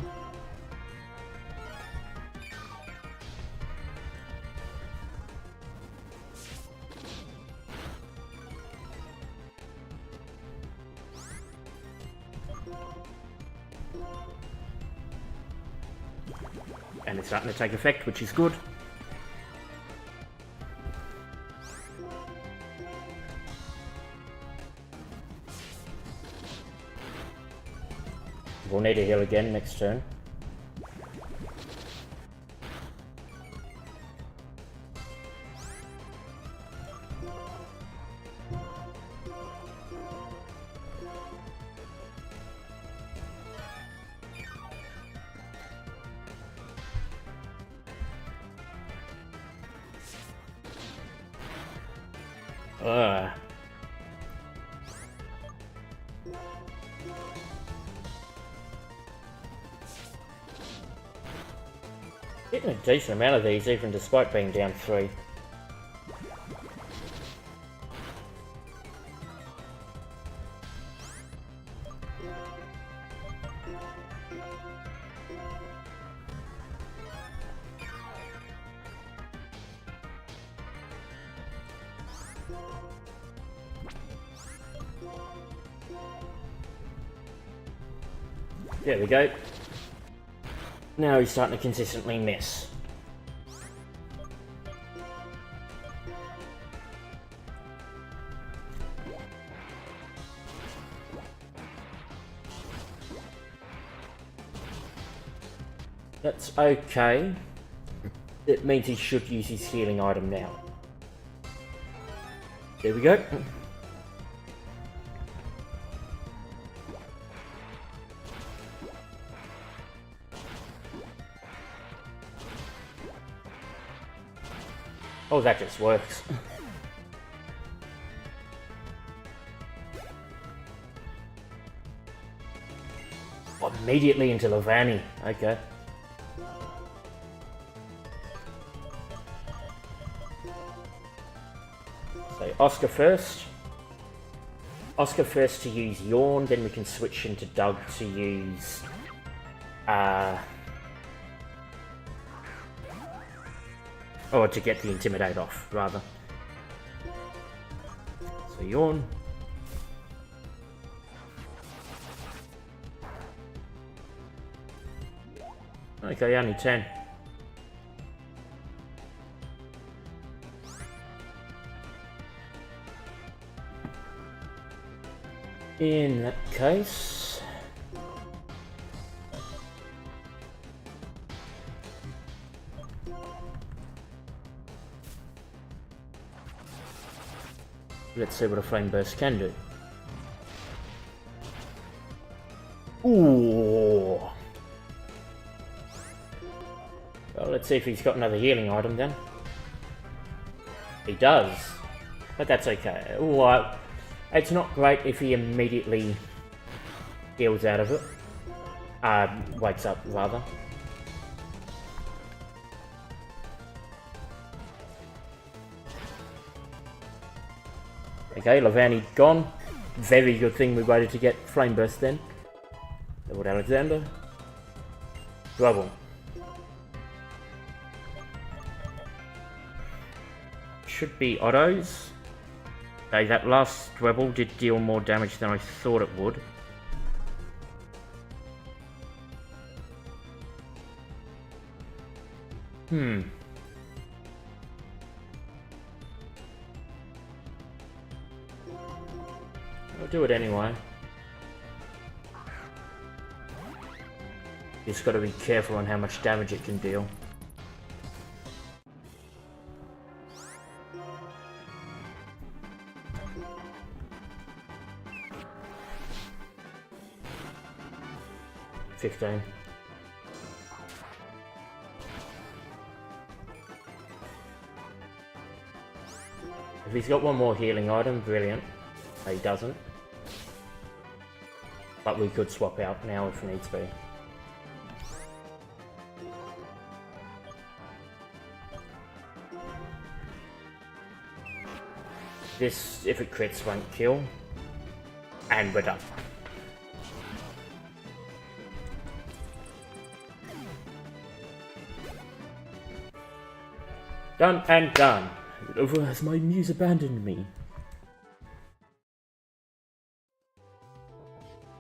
And it's starting to take effect, which is good. We'll need a heal again next turn. Getting a decent amount of these, even despite being down 3. There we go. Now he's starting to consistently miss. That's okay. It means he should use his healing item now. There we go. Oh, that just works. Oh, immediately into Lavani. Okay. So Oscar first. Oscar first to use Yawn, then we can switch into Doug to use or to get the Intimidate off, rather. So Yawn. Okay, only 10. In that case... let's see what a Flame Burst can do. Ooh! Well, let's see if he's got another healing item then. He does. But that's okay. Ooh, it's not great if he immediately heals out of it. Wakes up, rather. Okay, Lavani gone. Very good thing we waited to get Flame Burst then. Lord Alexander. Dwebble. Should be autos. Okay, that last Dwebble did deal more damage than I thought it would. I'll do it anyway. Just gotta be careful on how much damage it can deal. If he's got one more healing item, brilliant. No, he doesn't. But we could swap out now if needs be. This, if it crits, won't kill. And we're done. Done and done. Over has my muse abandoned me.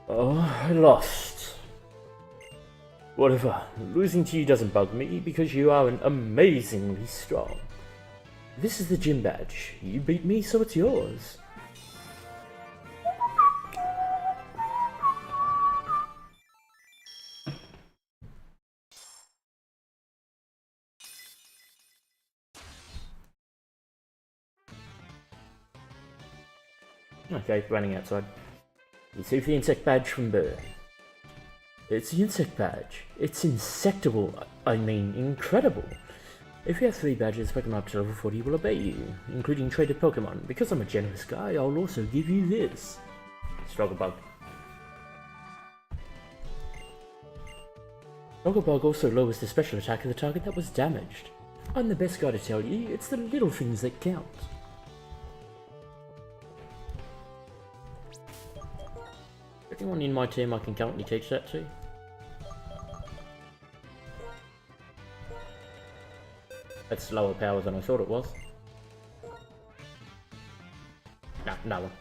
Oh, I lost. Whatever, losing to you doesn't bug me because you are amazingly strong. This is the gym badge. You beat me, so it's yours. Okay, running outside. Receive the insect badge from Burr. It's the insect badge. It's insectable. I mean, incredible. If you have 3 badges, Pokemon up to level 40 will obey you, including traded Pokemon. Because I'm a generous guy, I'll also give you this. Strugglebug. Strugglebug also lowers the special attack of the target that was damaged. I'm the best guy to tell you, it's the little things that count. Anyone in my team I can currently teach that to? That's lower power than I thought it was. No, no one.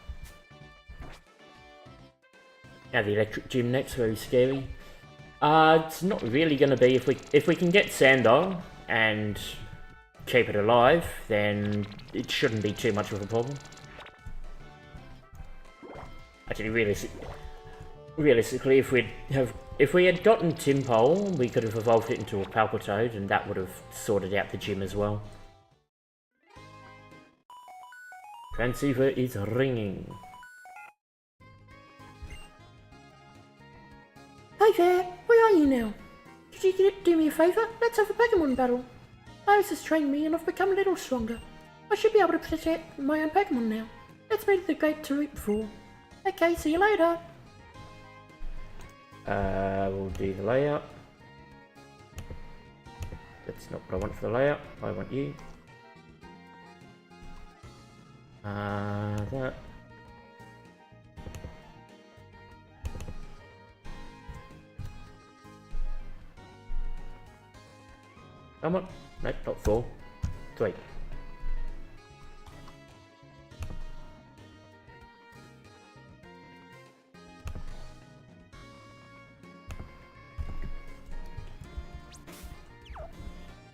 Now the electric gym next, very scary. It's not really going to be if we can get Sandile and keep it alive, then it shouldn't be too much of a problem. Actually, realistically, if we had gotten Timpole, we could have evolved it into a Palpitoad, and that would have sorted out the gym as well. Transceiver is ringing. Hey there, where are you now? Could you do me a favour? Let's have a Pokemon battle. Iris has trained me and I've become a little stronger. I should be able to protect my own Pokemon now. Let's meet at the gate to Route 4. Okay, see you later. We'll do the layout. That's not what I want for the layout. I want you. That. Come on. Nope, not 4. 3.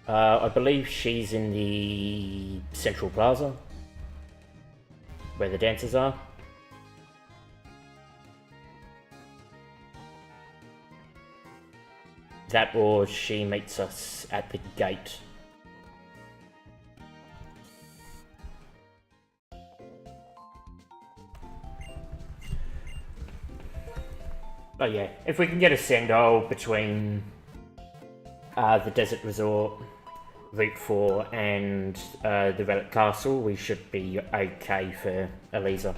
I believe she's in the Central Plaza, where the dancers are. That or she meets us at the gate. Oh yeah, if we can get a Sandile between the Desert Resort, Route 4 and the Relic Castle, we should be okay for Eliza.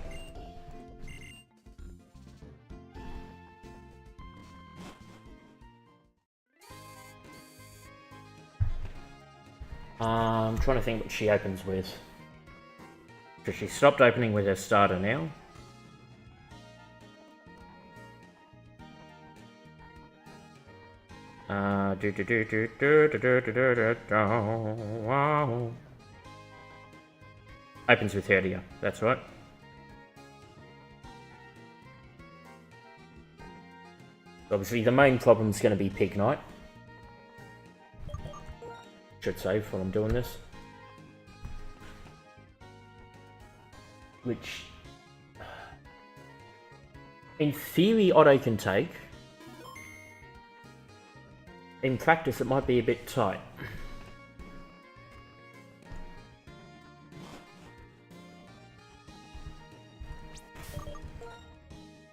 I'm trying to think what she opens with. Because she stopped opening with her starter now. Opens with Herdia, that's right. Obviously the main problem is going to be Pignite. Should save while I'm doing this. Which, in theory, Otto can take. In practice, it might be a bit tight.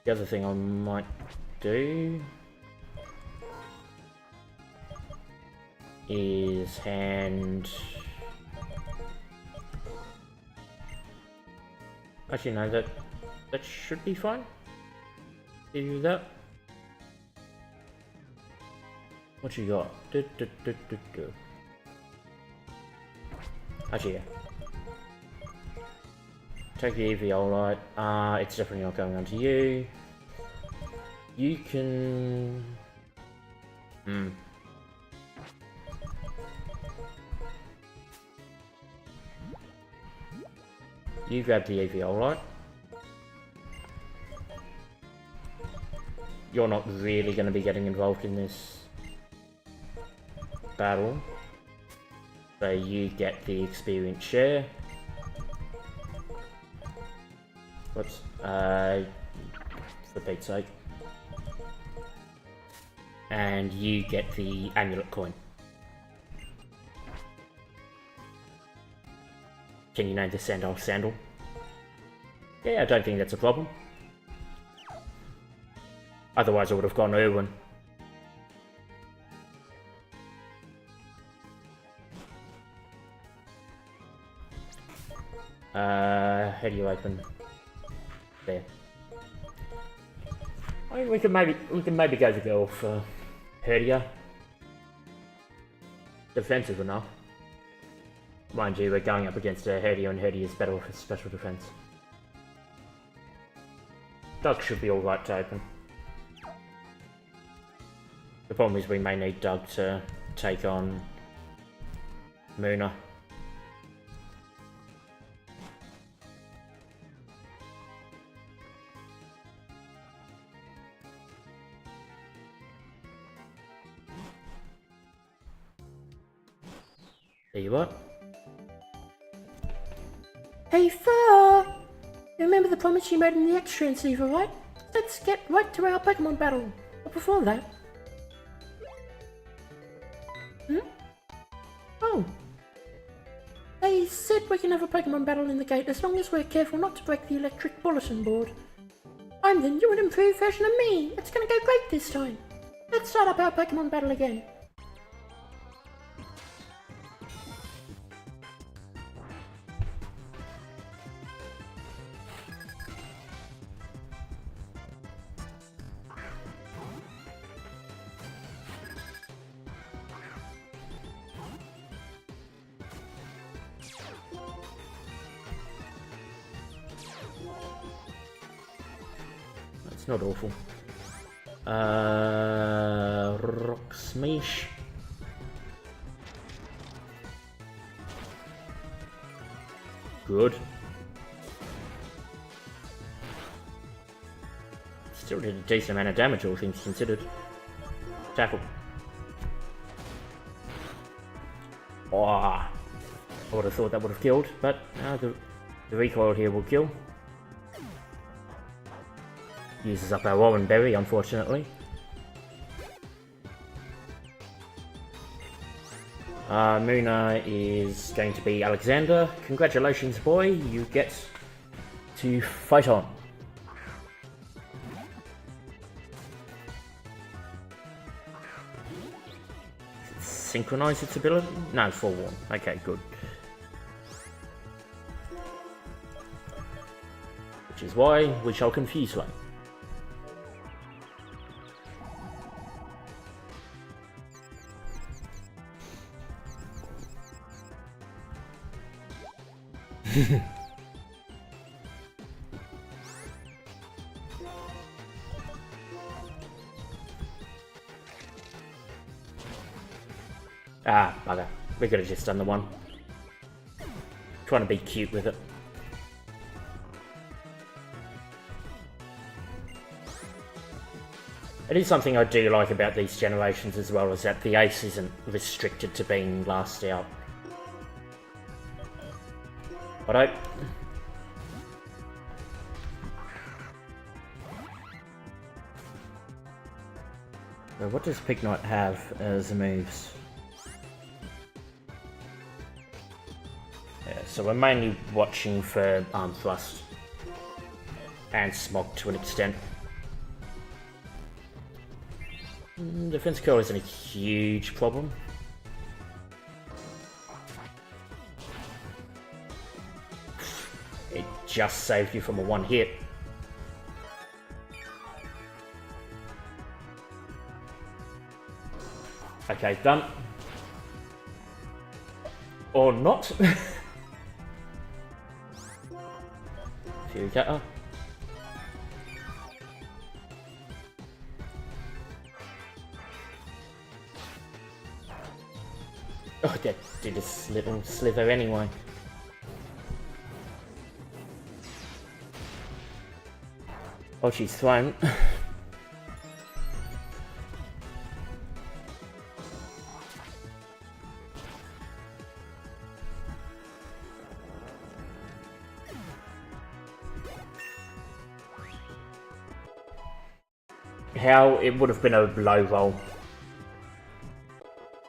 The other thing I might do is hand Actually, no, that should be fine. Give you that. What you got? Actually, yeah. Take the Eviolite. It's definitely not going onto you. You can... You grab the Eviolite. You're not really going to be getting involved in this battle. So you get the experience share. Whoops. For Pete's sake. And you get the amulet coin. Can you name the Sandal Sandal? Yeah, I don't think that's a problem. Otherwise I would have gone Irwin. How do you open? There. I mean, we can maybe go the girl for Herdia. Defensive enough. Mind you, we're going up against a Herdia, and Herdia is better with special defense. Doug should be alright to open. The problem is we may need Doug to take on Muna. There you are. Hey, Fur! You remember the promise you made in the X-Transceiver, right? Let's get right to our Pokemon battle. But before that... Oh. They said we can have a Pokemon battle in the gate as long as we're careful not to break the electric bulletin board. I'm the new and improved version of me. It's gonna go great this time. Let's start up our Pokemon battle again. It's not awful. Rock Smash. Good. Still did a decent amount of damage, all things considered. Tackle. Oh, I would have thought that would have killed, but the recoil here will kill. Uses up our Warren Berry, unfortunately. Muna is going to be Alexander. Congratulations, boy. You get to fight on. Synchronize its ability? No, forewarn. Okay, good. Which is why we shall confuse one. Ah, bugger. We could have just done the one. Trying to be cute with it. It is something I do like about these generations as well, is that the ace isn't restricted to being last out. Alright. So what does Pignite have as moves? Yeah, so we're mainly watching for Arm Thrust and Smog to an extent. Defense Curl isn't a huge problem. It just saved you from a one hit. Okay, done. Or not. Here we go. Oh, that did a little slither anyway. Oh, she's thrown. How it would have been a low roll.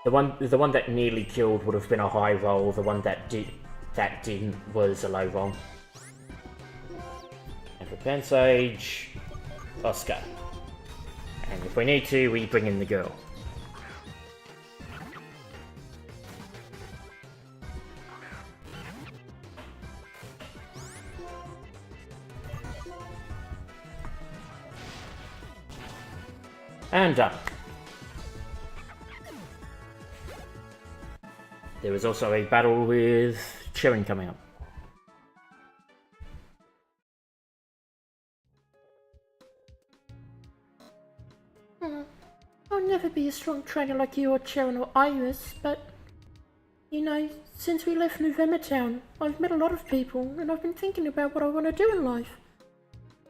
The one that nearly killed would have been a high roll. The one that didn't was a low roll. And for Pansage, Oscar. And if we need to, we bring in the girl. And done. There was also a battle with Sharon coming up. I'll never be a strong trainer like you or Sharon or Iris, but, you know, since we left November Town, I've met a lot of people, and I've been thinking about what I want to do in life.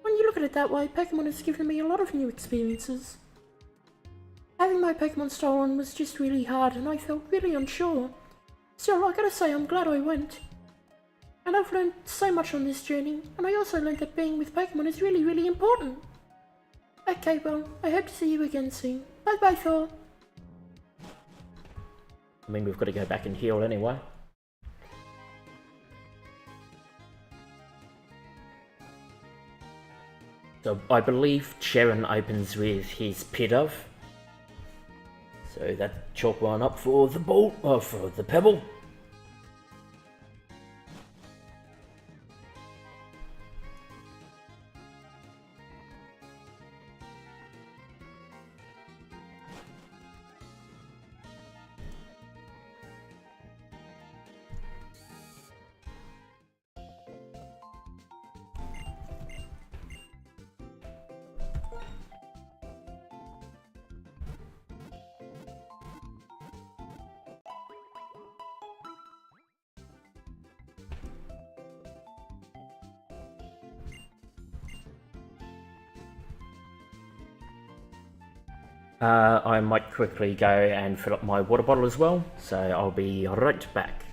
When you look at it that way, Pokemon has given me a lot of new experiences. Having my Pokemon stolen was just really hard, and I felt really unsure. Still, I gotta say I'm glad I went. And I've learned so much on this journey, and I also learned that being with Pokemon is really, really important. Okay, well, I hope to see you again soon. Bye-bye, Thor. I mean, we've got to go back and heal anyway. So, I believe Sharon opens with his Pidove. So that chalk one up for the ball, for the pebble. I might quickly go and fill up my water bottle as well, so I'll be right back.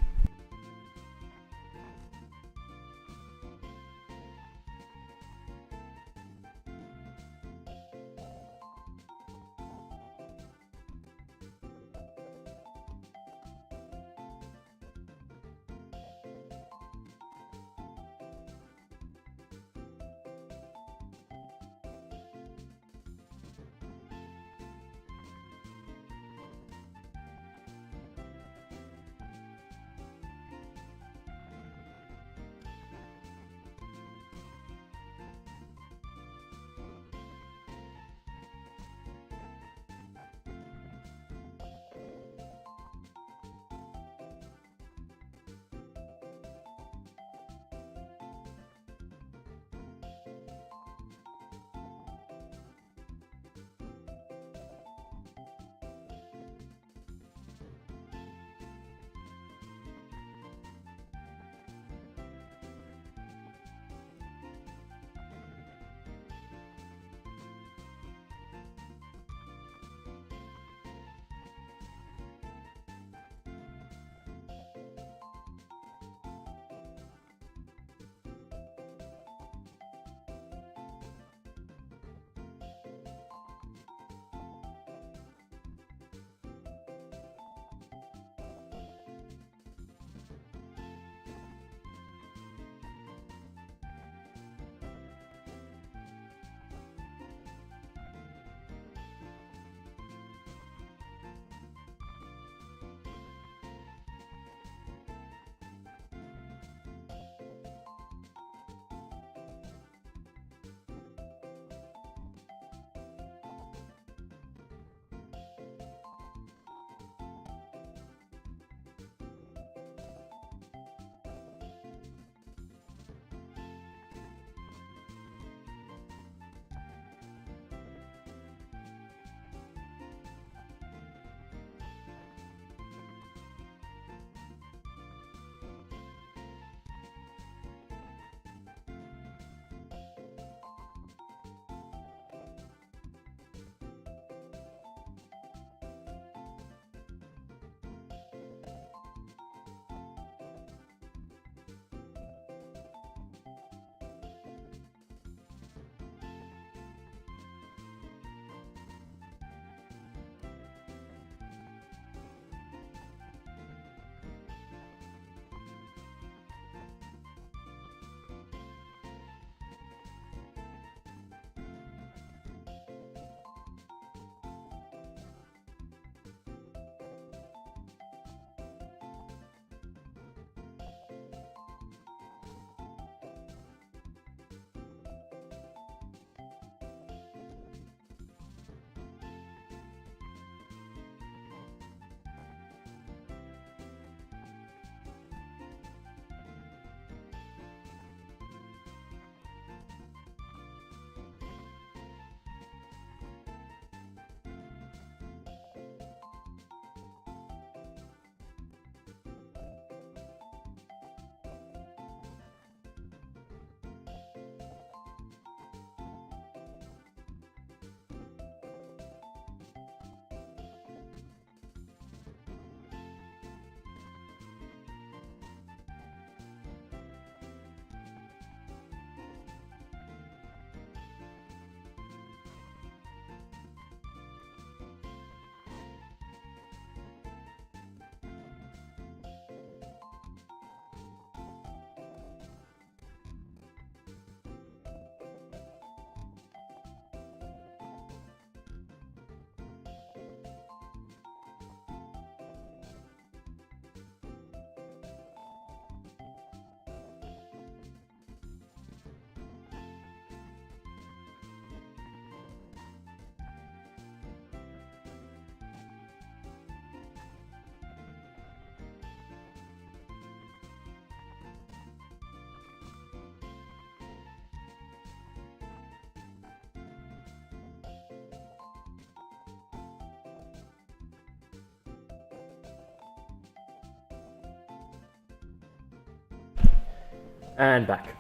And back.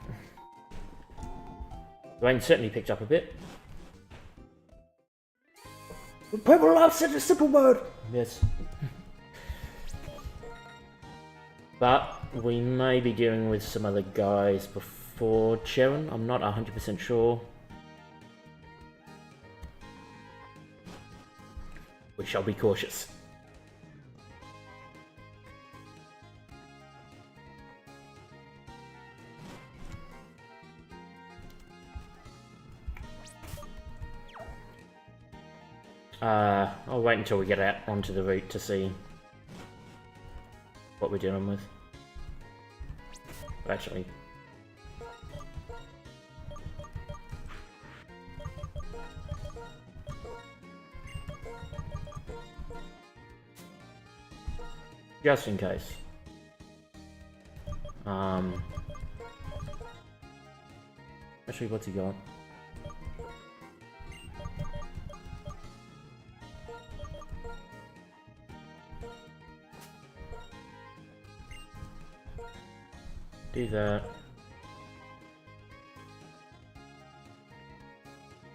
Rain certainly picked up a bit. People love such a simple word. Yes. But we may be dealing with some other guys before Charon. I'm not 100% sure. We shall be cautious. I'll wait until we get out onto the route to see what we're dealing with. Actually, just in case. Actually, what's he got? Do that.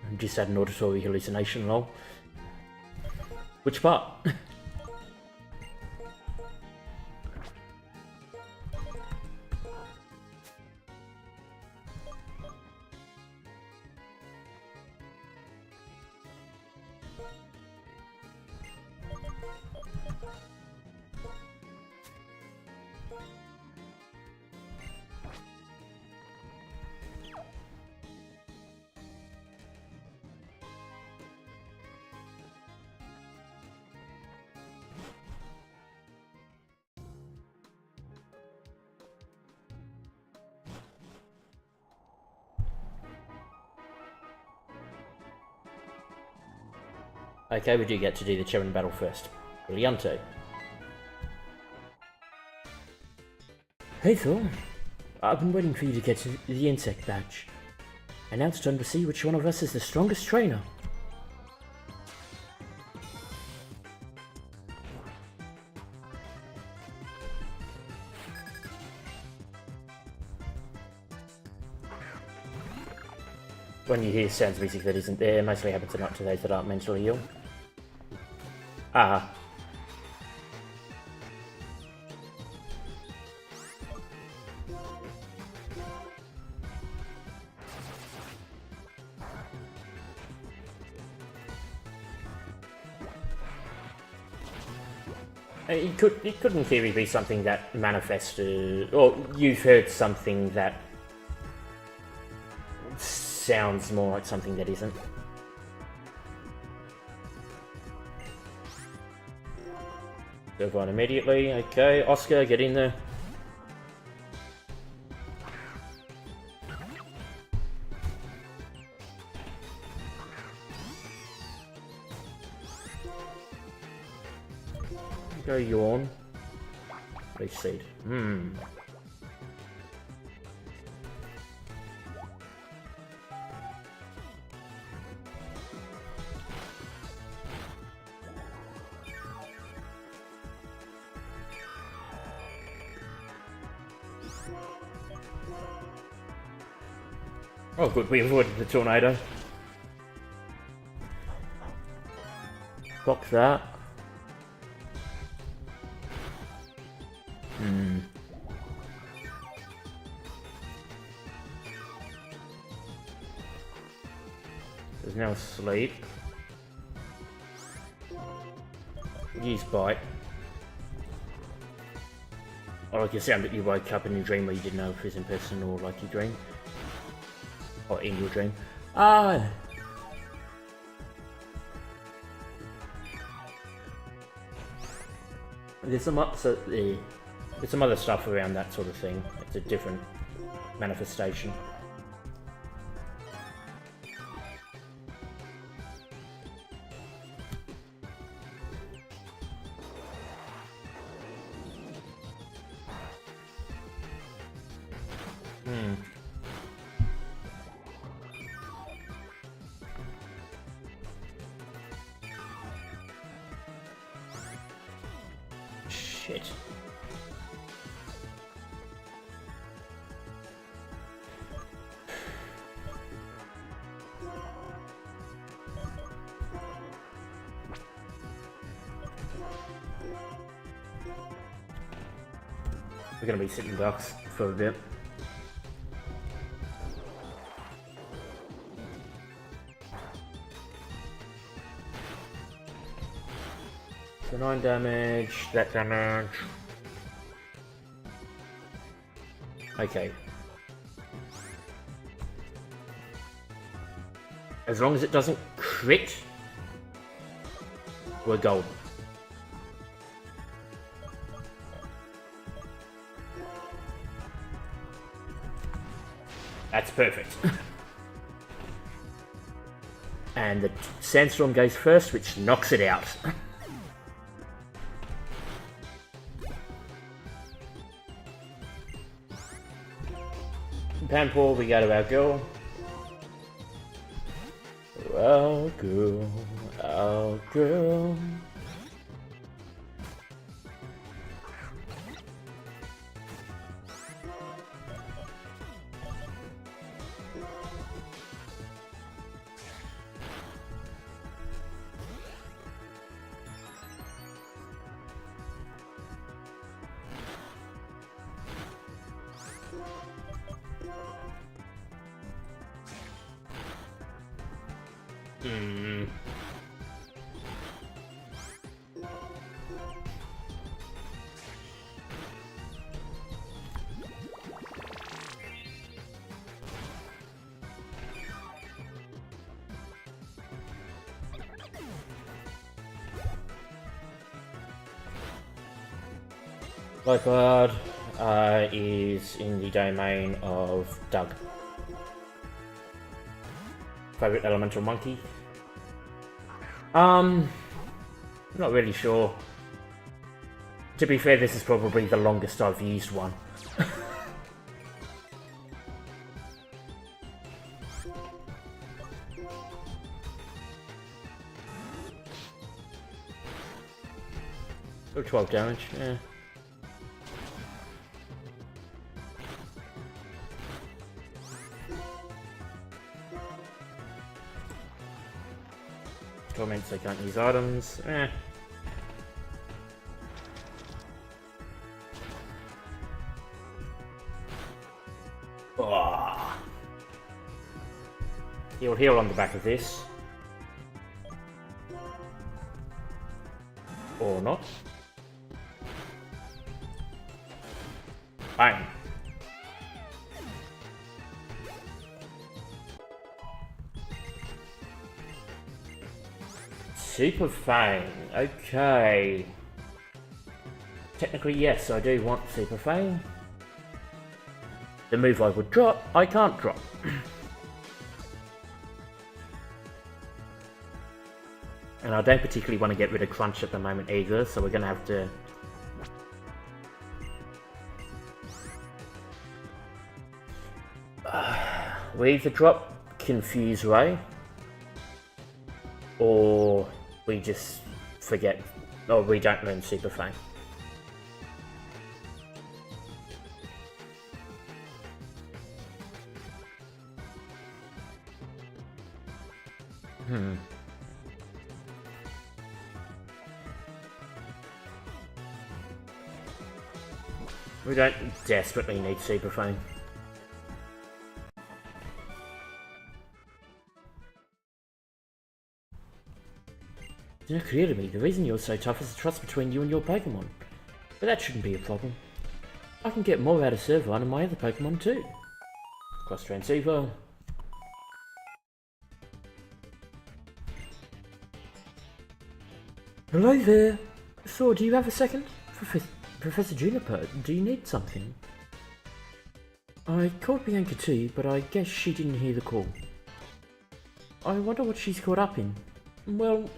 I just had an auditory hallucination, lol. Which part? Okay, we do get to do the Charon battle first. Brilliante. Hey Thor, I've been waiting for you to get to the insect badge. And now it's time to see which one of us is the strongest trainer. When you hear sounds music that isn't there, it mostly happens to those that aren't mentally ill. Ah. It could in theory be something that manifested, or you've heard something that sounds more like something that isn't. Serve one immediately. Okay, Oscar, get in there. Go yawn. Leaf seed. Oh good, we avoided the tornado. Block that. There's now asleep. Use bite. Or like a sound that you woke up in your dream where you didn't know if it was in person or like your dream. Or in your dream. Ah! There's some other stuff around that sort of thing. It's a different manifestation. Shit. We're gonna be sitting ducks for a bit. So 9 damage, that damage. Okay. As long as it doesn't crit, we're golden. That's perfect. And the sandstorm goes first, which knocks it out. Panpour, we go to our girl. Our girl, our girl. Leopard is in the domain of Doug. Favorite elemental monkey? Not really sure. To be fair, this is probably the longest I've used one. Oh, 12 damage, yeah. Torments, I can't use items. Oh. Heal on the back of this. Or not. Bang. Super Fang, okay. Technically, yes, I do want Super Fang. The move I would drop, I can't drop. And I don't particularly want to get rid of Crunch at the moment either, so we're going to have to... we either drop Confuse Ray, or we just forget, or we don't learn Super Fang. We don't desperately need Super Fang. It's not clear to me. The reason you're so tough is the trust between you and your Pokemon. But that shouldn't be a problem. I can get more out of Servine and my other Pokemon too. Cross Transceiver. Hello there. Thor, do you have a second? Professor Juniper, do you need something? I called Bianca too, but I guess she didn't hear the call. I wonder what she's caught up in. Well,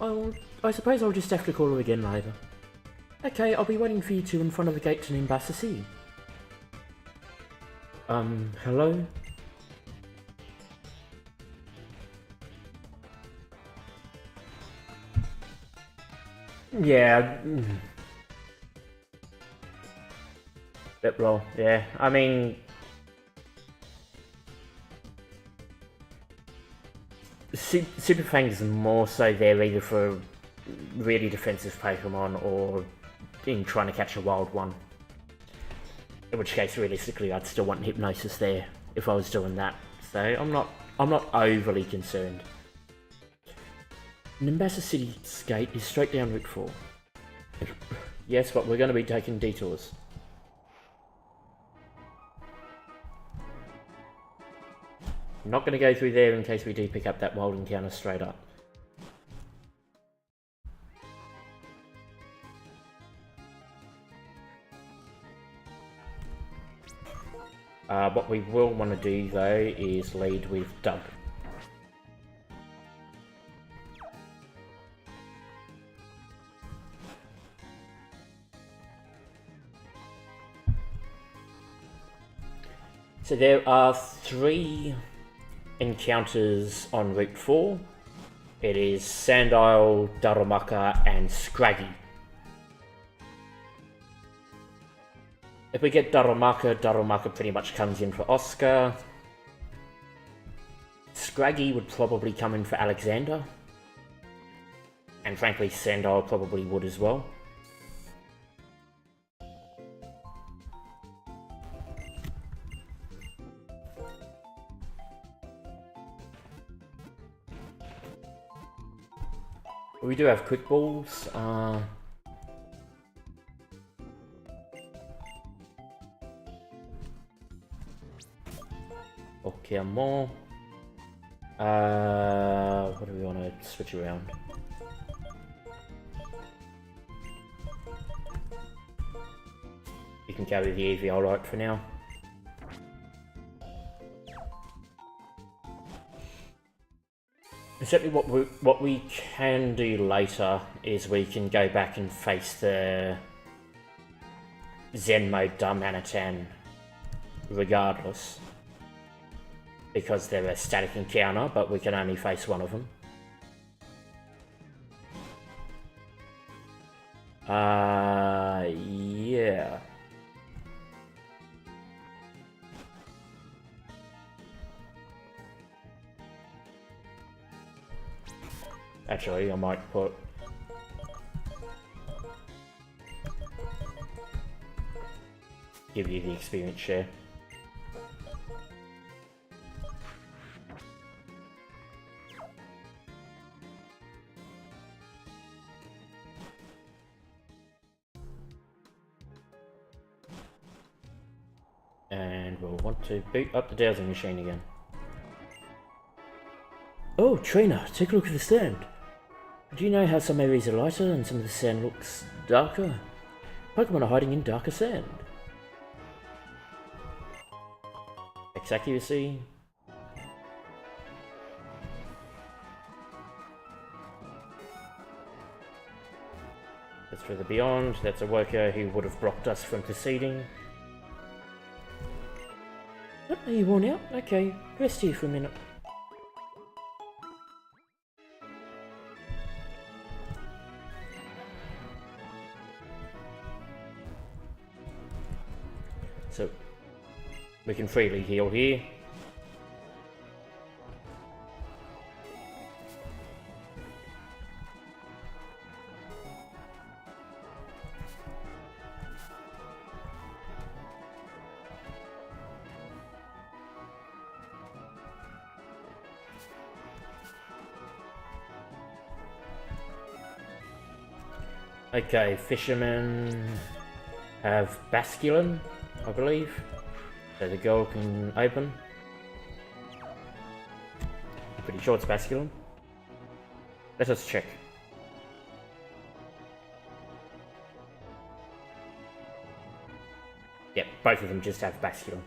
I suppose I'll just have to call her again later. Okay, I'll be waiting for you two in front of the gate to Nimbasa City. Hello? Yeah. Bit roll, yeah. I mean... Super Fang's more so there either for really defensive Pokemon or in trying to catch a wild one. In which case, realistically, I'd still want hypnosis there if I was doing that. So I'm not overly concerned. Nimbasa City's gate is straight down Route 4. Yes, but we're going to be taking detours. I'm not going to go through there in case we do pick up that wild encounter straight up. What we will want to do though is lead with Doug. So there are 3 encounters on Route 4. It is Sandisle, Darumaka and Scraggy. If we get Darumaka pretty much comes in for Oscar. Scraggy would probably come in for Alexander. And frankly, Sandisle probably would as well. We do have quick balls. Pokémon. What do we want to switch around? You can carry the EV alright for now. Certainly what we can do later is we can go back and face the Zen mode Darmanitan regardless. Because they're a static encounter, but we can only face one of them. Yeah. Actually, I might give you the experience share. And we'll want to boot up the dowsing machine again. Oh, trainer, take a look at the sand. Do you know how some areas are lighter and some of the sand looks darker? Pokemon are hiding in darker sand. X accuracy. That's further beyond. That's a worker who would have blocked us from proceeding. What, are you worn out? Okay, rest here for a minute. So, we can freely heal here. Okay, fishermen have Basculin, I believe. So the girl can open. I'm pretty sure it's Basculin. Let us check. Yep, both of them just have Basculin.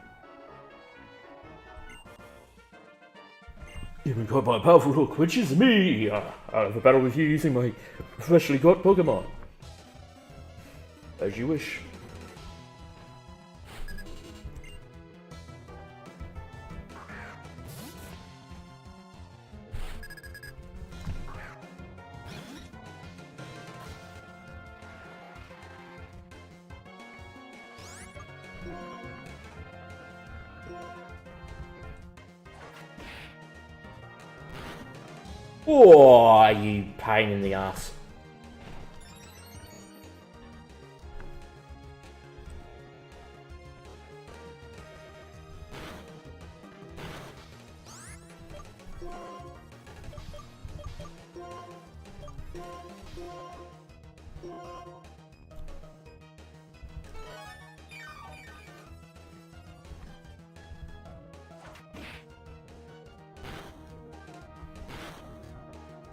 You've been caught by a powerful hook, which is me! I'll have a battle with you using my freshly caught Pokemon. As you wish. Oh, you pain in the ass.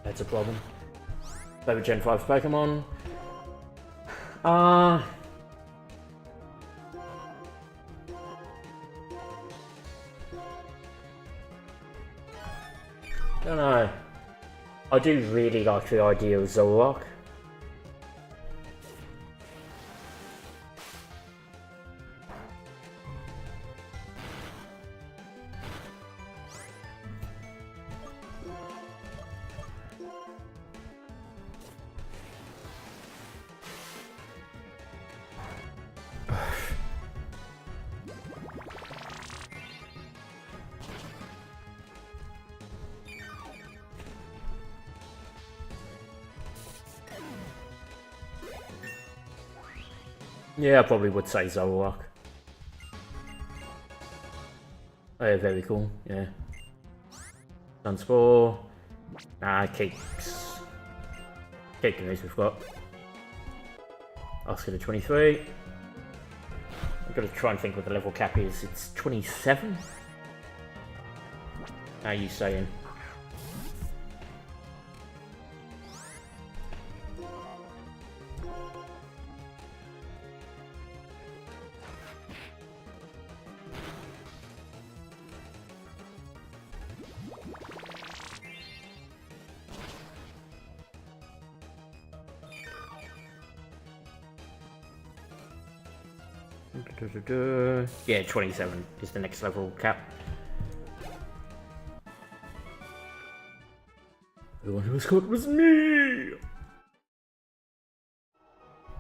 That's a problem. Favorite Gen 5 Pokemon? Don't know. I do really like the idea of Zolok. Yeah, I probably would say Zolok. Oh, yeah, very cool, yeah. Sunspore. Keeps. Keep the news we've got. Oscar to 23. I've got to try and think what the level cap is. It's 27? How are you saying? Yeah, 27 is the next level cap. The one who was caught was me!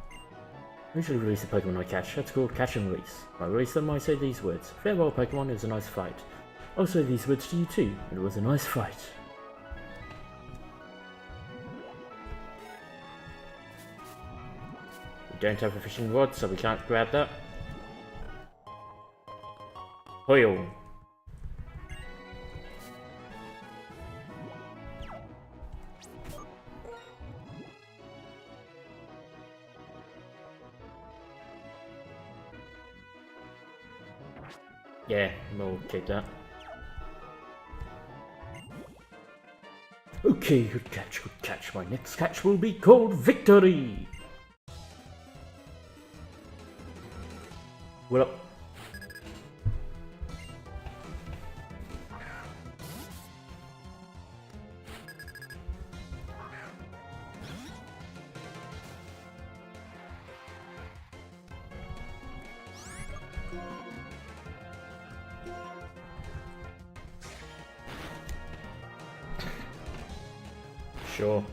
I usually release a Pokemon I catch. That's called catch and release. When I release them, I say these words. Farewell, Pokemon, it was a nice fight. I'll say these words to you too. It was a nice fight. We don't have a fishing rod, so we can't grab that. Oil. Yeah, we'll keep that. Okay, good catch, good catch. My next catch will be called Victory! What up? Sure.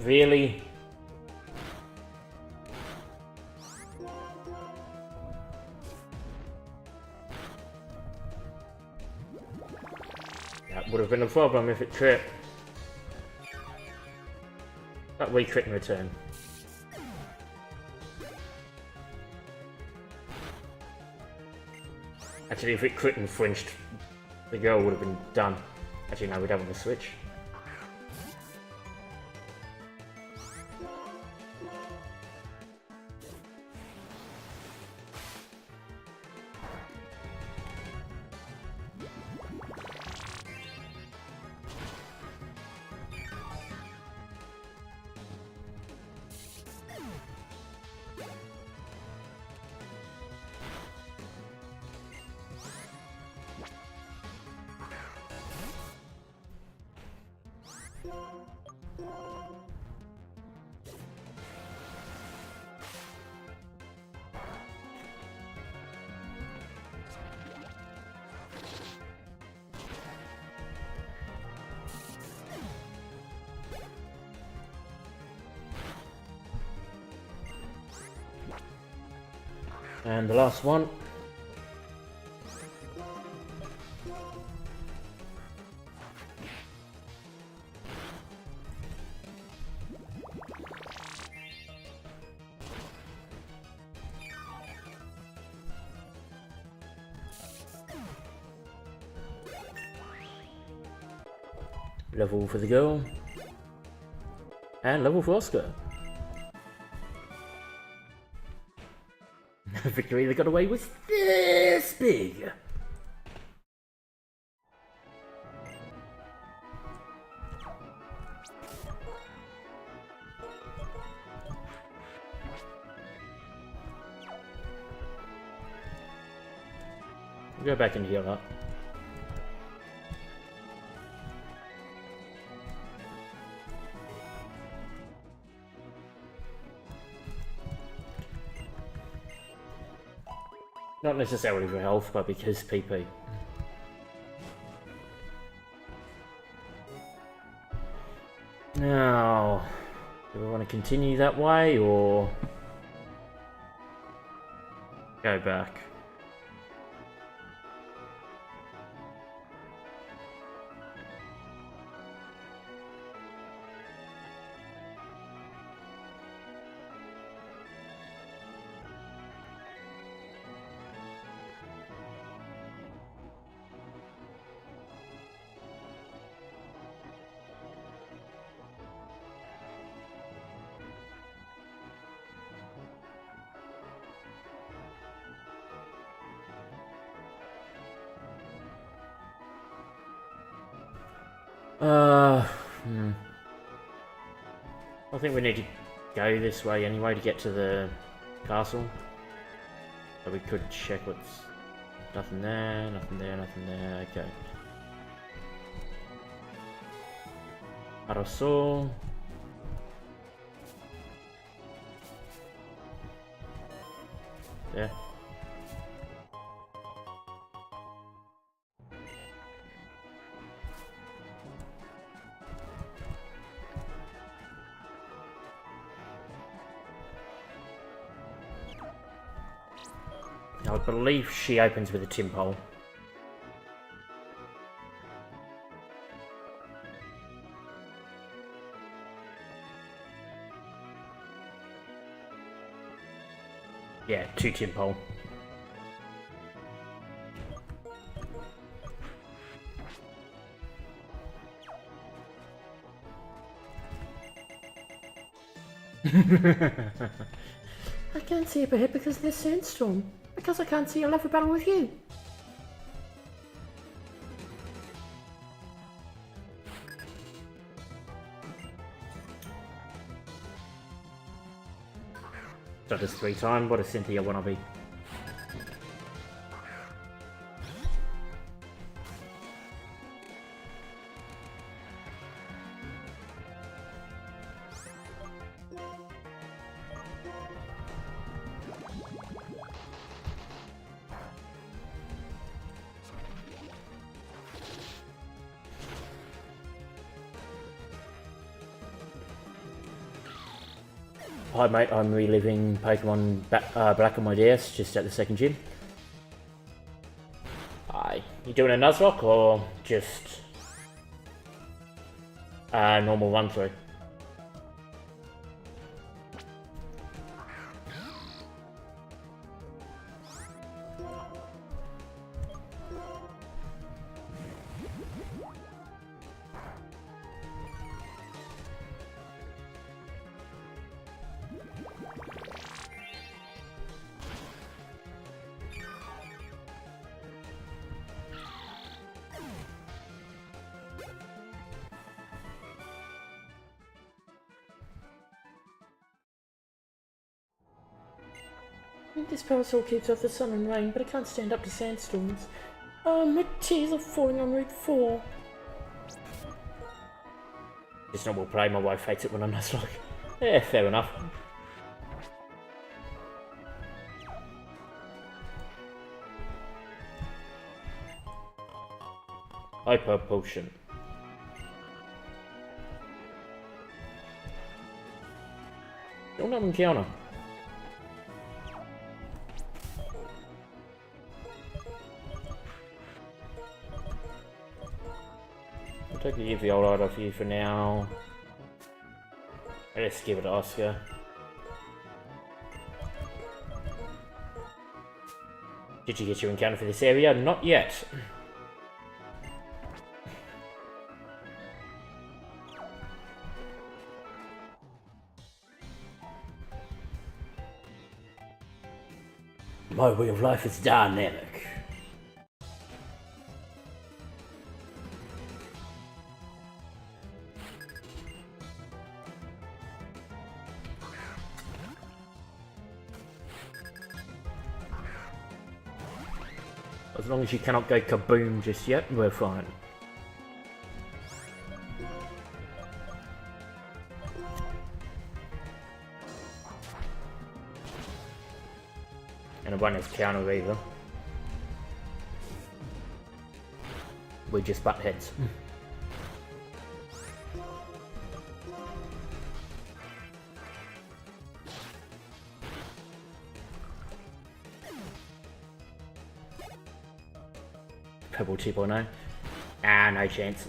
Really? That would have been a problem if it tripped. That we crit in return. Actually, if it crit and flinched, the girl would have been done. Actually, no, we'd have a switch. And the last one. Level for the girl. And level for Oscar. Victory that got away was this big. We'll go back and heal up. Not necessarily for health, but because PP. Now, do we want to continue that way or go back? I think we need to go this way anyway to get to the castle. So we could check what's... Nothing there, nothing there, nothing there, okay. Parasol. There. I believe she opens with a tin pole. Yeah, 2 tin pole. I can't see up ahead because of this sandstorm. Because I can't see a level battle with you. That is 3 times. What a Cynthia wannabe. Hi mate, I'm reliving Pokemon Black on my DS, just at the second gym. Hi. You doing a Nuzlocke or just a normal run through? This parasol keeps off the sun and rain, but it can't stand up to sandstorms. Oh, my tears are falling on Route 4. It's not well played, my wife hates it when I'm Nuzlocke. Yeah, fair enough. Hyper Potion. Don't have an encounter. I'll take the Eviolite off you for now. Let's give it to Oscar. Did you get your encounter for this area? Not yet. My way of life is dynamic. As long as you cannot go kaboom just yet, we're fine. And it won't have counter either. We just butt heads. Pebble 2.0. Ah, no chance.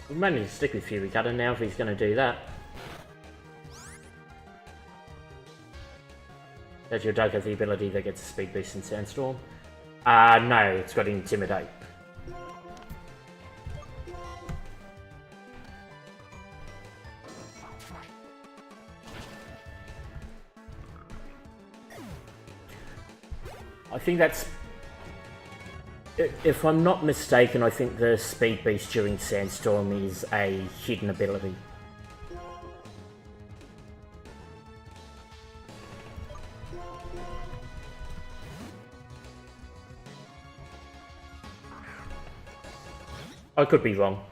We might need to stick with Fury Cutter now if he's going to do that. Does your dog have the ability that gets a speed boost in Sandstorm? No, it's got Intimidate. I think that's... If I'm not mistaken, I think the speed boost during Sandstorm is a hidden ability. I could be wrong.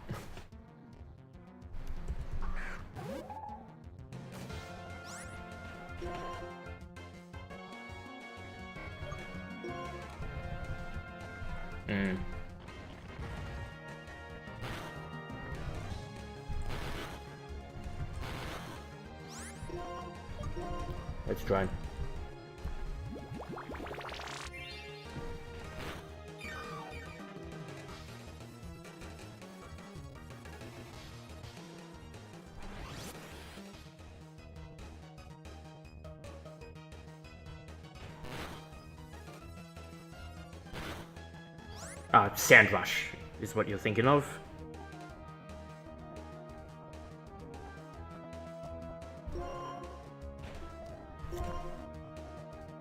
Let's try. Sand Rush is what you're thinking of.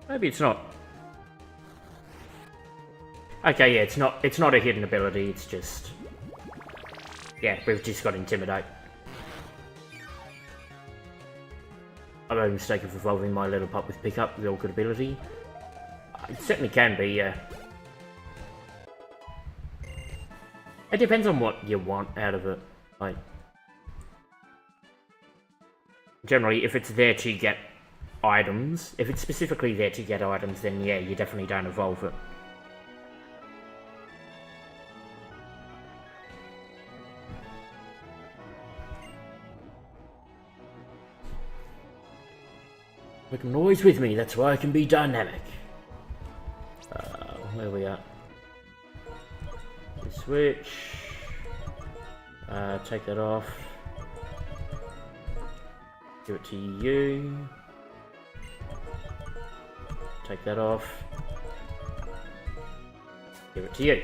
Maybe it's not. Okay, yeah, it's not a hidden ability, it's just... Yeah, we've just got Intimidate. I made a mistake of evolving my little pup with Pickup, real good ability. It certainly can be, yeah. It depends on what you want out of it. Like, generally, if it's there to get items, if it's specifically there to get items, then yeah, you definitely don't evolve it. Make noise with me, that's why I can be dynamic. Where are we at? Switch. Take that off. Give it to you. Take that off. Give it to you.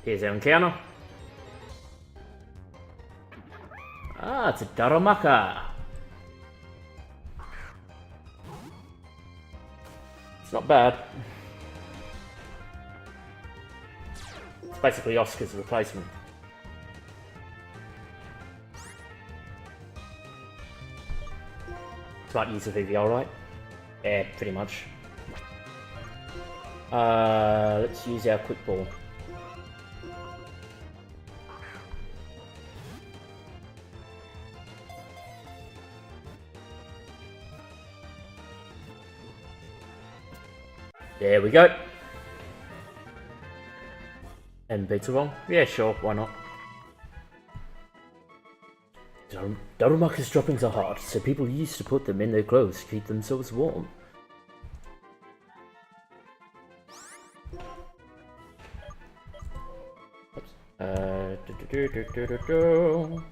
Here's our encounter. Ah, it's a Darumaka. It's not bad. It's basically Oscar's replacement. Smart use of EVL, right? Yeah, pretty much. Let's use our quick ball. There we go. And beats wrong? Yeah, sure, why not? Darumaka's droppings are hard, so people used to put them in their clothes to keep themselves warm. Oops. Do.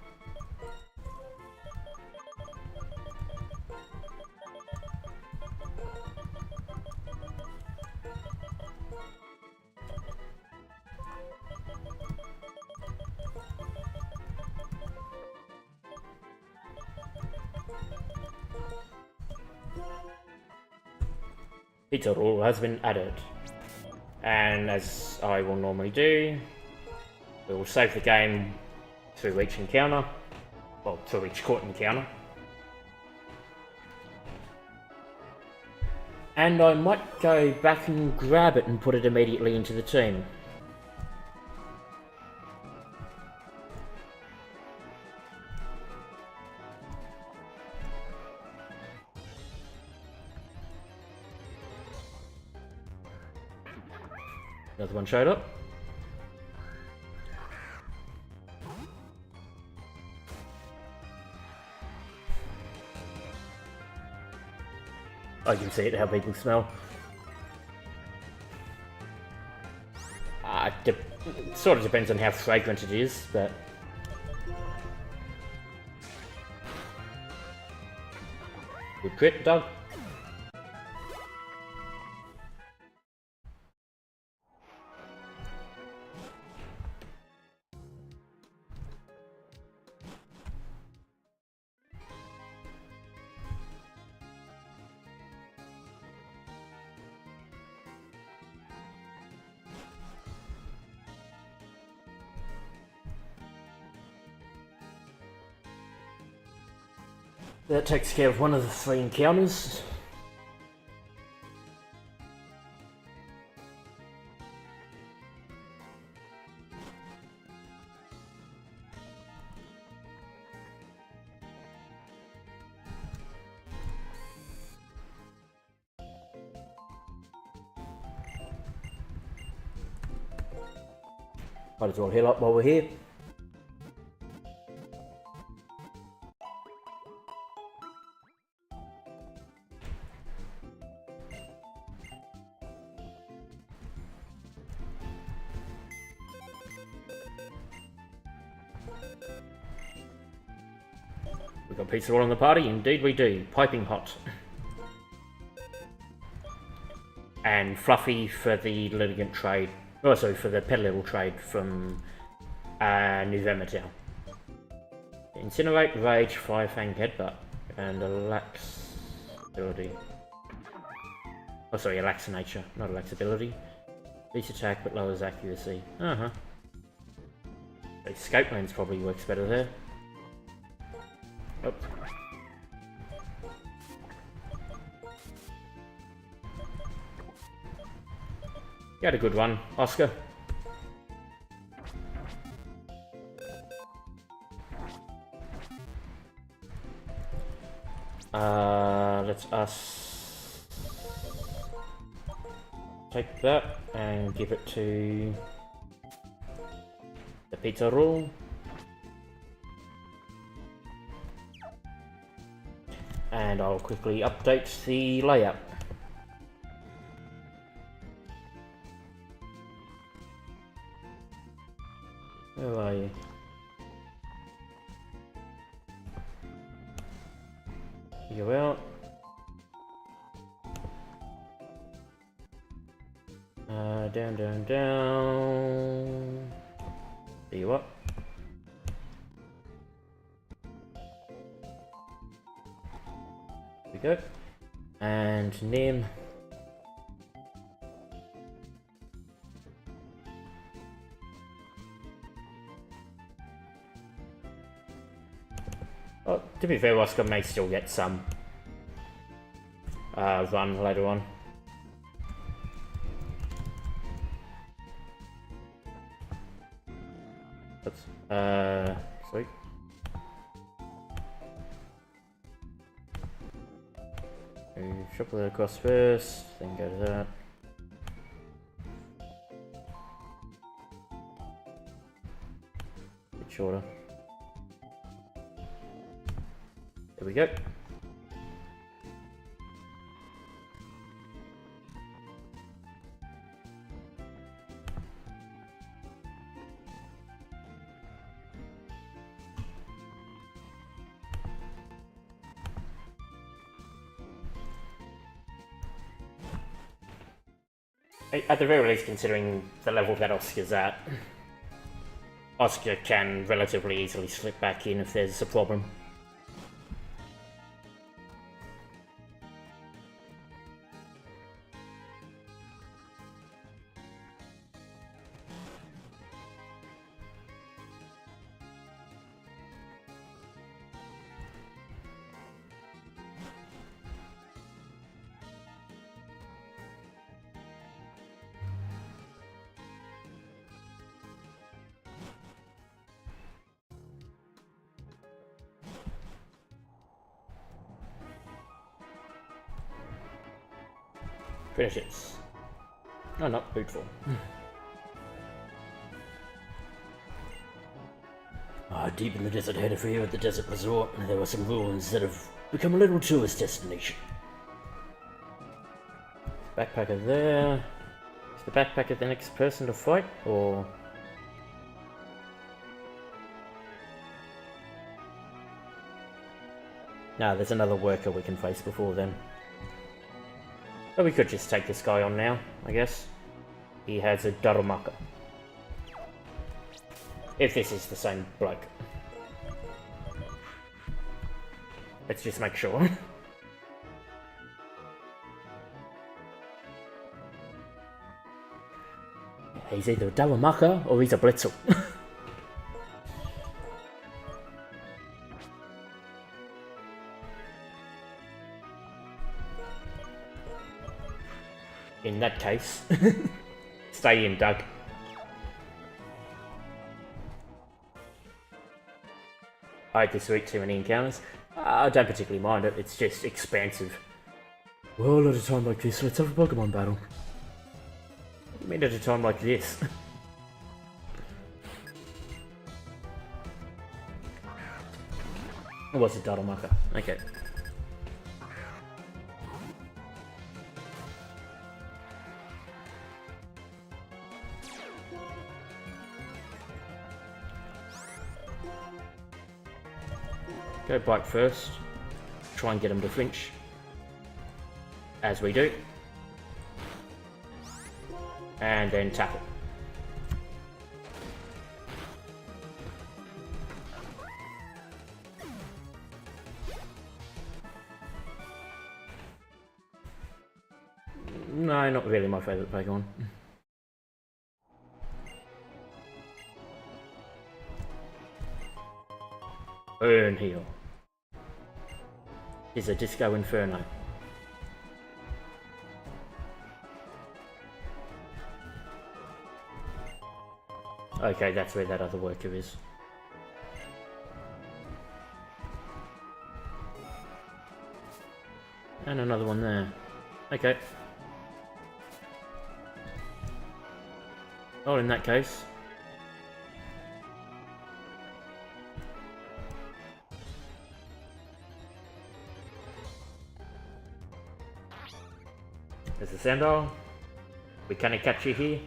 Pizza roll has been added, and as I will normally do, we will save the game through each encounter, well, through each court encounter. And I might go back and grab it and put it immediately into the team. Another one showed up. I can see it, how people smell. It sort of depends on how fragrant it is, but... Good crit, Doug. That takes care of one of the 3 encounters. Might as well heal up while we're here. We've got pizza all on the party, indeed we do. Piping hot. And Fluffy for the litigant trade. Also for the pet level trade from November Town. Incinerate, Rage, Fire Fang, Headbutt, and a Lax ability. Oh sorry, a Lax nature, not a Lax ability. Beats attack but lowers accuracy. Escape lanes probably works better there. Oops. You had a good one, Oscar. Let's us take that and give it to the pizza roll. And I'll quickly update the layout. Where are you? You out. Down, down, down. See you up. There we go. And Nim. Oh, to be fair, Oscar may still get some run later on. That's sweet. Shuffle it across first, then go to that. Bit shorter. There we go. At the very least, considering the level that Oscar's at, Oscar can relatively easily slip back in if there's a problem. Finish it. No, not beautiful. Deep in the desert ahead of here at the desert resort, there were some ruins that have become a little tourist destination. Backpacker there. Is the backpacker the next person to fight, or...? Nah, there's another worker we can face before then. But we could just take this guy on now, I guess. He has a Darumaka. If this is the same bloke. Let's just make sure. He's either a Darumaka or he's a Blitzel. In that case, stay in, Doug. I hate this week, too many encounters. I don't particularly mind it, it's just expansive. Well, at a time like this, let's have a Pokemon battle. What do you mean at a time like this? It was a Darumaka. Okay. Go bite first. Try and get him to flinch. As we do. And then tackle. No, not really my favourite Pokemon. Burn heal. Is a Disco Inferno. Okay, that's where that other worker is. And another one there. Okay. Well, in that case... There's the Sandal. We can't catch you here.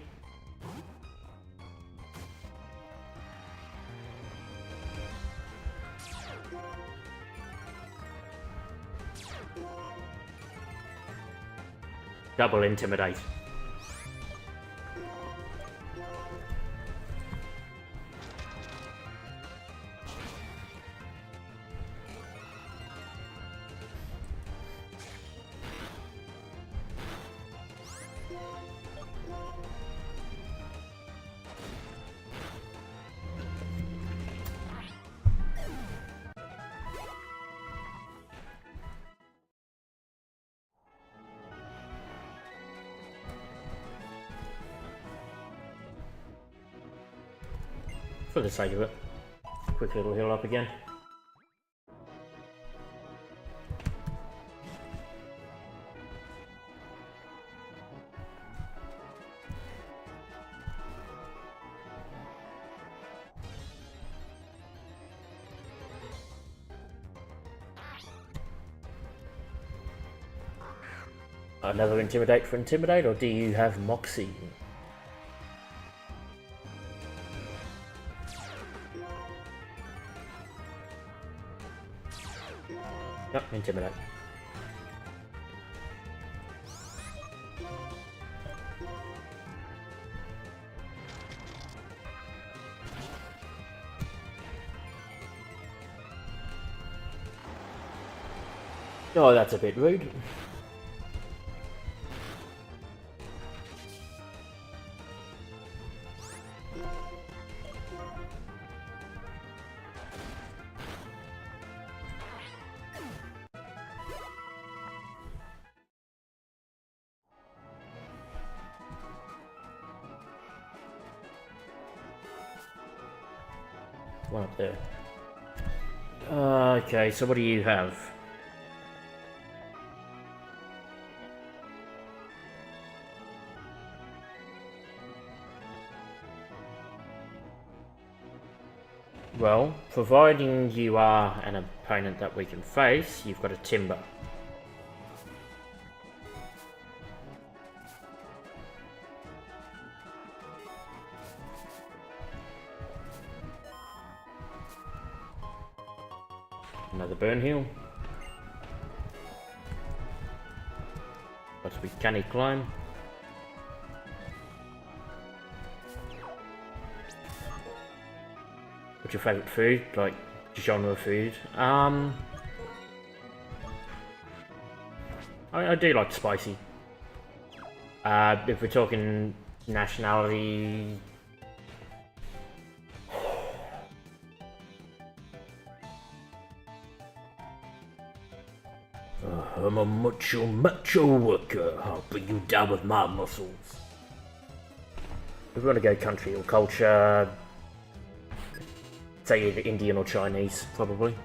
Double intimidate. For the sake of it. Quick little heal up again. Another Intimidate for Intimidate, or do you have Moxie? Yep, Intimidate. Oh, that's a bit rude. One up there. Okay, so what do you have? Well, providing you are an opponent that we can face, you've got a Timber. Another Burn Heal. Got to be Canny Climb. What's your favourite food? Like, genre of food? I do like spicy. If we're talking nationality... I'm a macho worker. I'll bring you down with my muscles. If we want to go country or culture... say either Indian or Chinese, probably.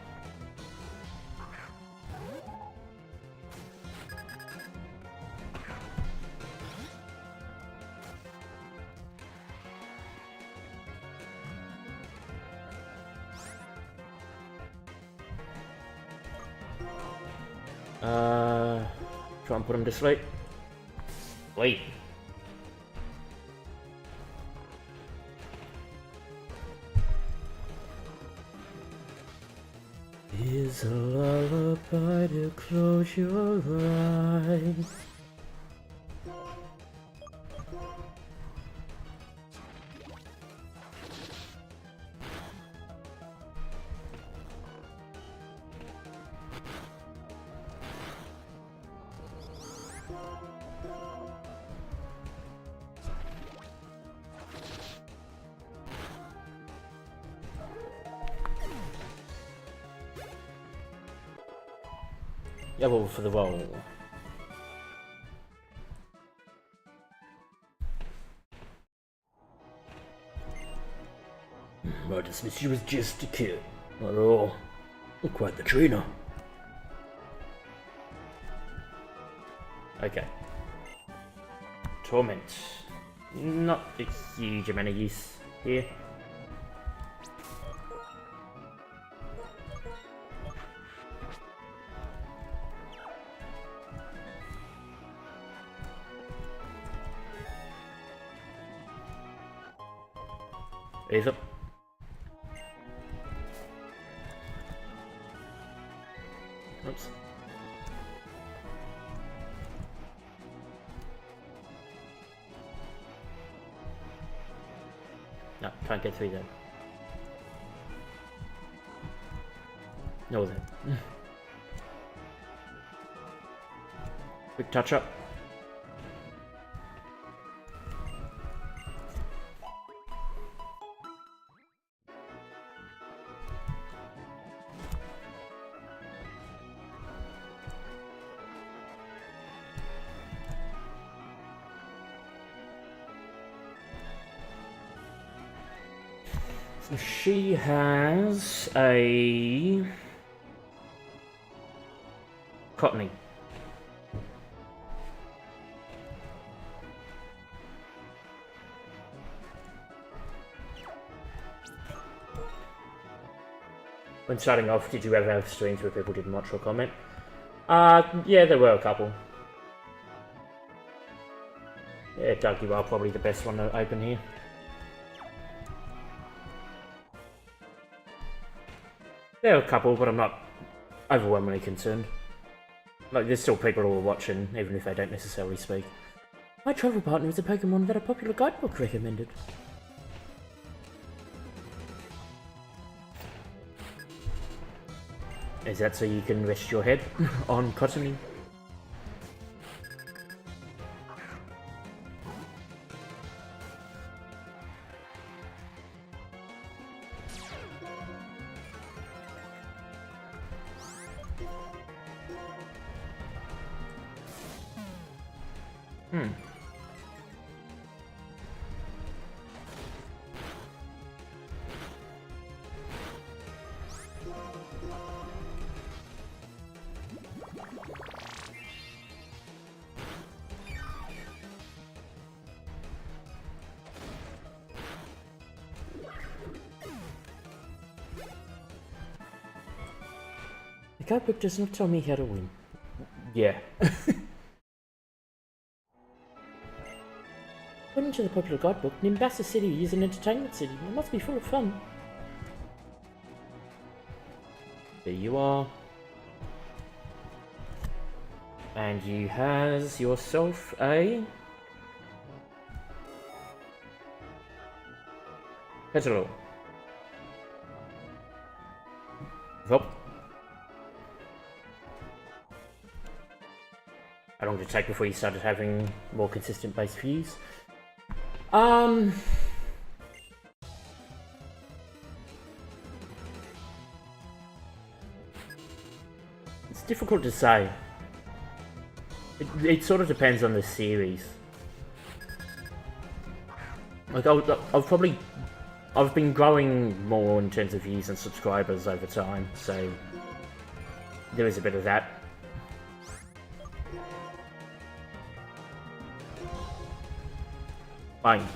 Try and put him to sleep. Wait. Here's a lullaby to close your eyes. Yeah, well, for the roll. I dismissed you as just a kid. Not at all. You're quite the trainer. Okay. Torment. Not a huge amount of use here. Ease up. Oops. No, can't get through there. No then. Quick touch up. She has a Cottony. When starting off, did you ever have streams where people didn't watch or comment? Yeah, there were a couple. Yeah, Doug, you are probably the best one to open here. There are a couple, but I'm not overwhelmingly concerned. Like, there's still people who are watching, even if they don't necessarily speak. My travel partner is a Pokemon that a popular guidebook recommended. Is that so you can rest your head on Cottony? The guidebook does not tell me how to win. Yeah. According to the popular guidebook, Nimbasa City is an entertainment city. It must be full of fun. There you are. And you has yourself a... Petalil. Well. How long did it take before you started having more consistent base views? It's difficult to say. It sort of depends on the series. Like I've been growing more in terms of views and subscribers over time, so there is a bit of that. Fine.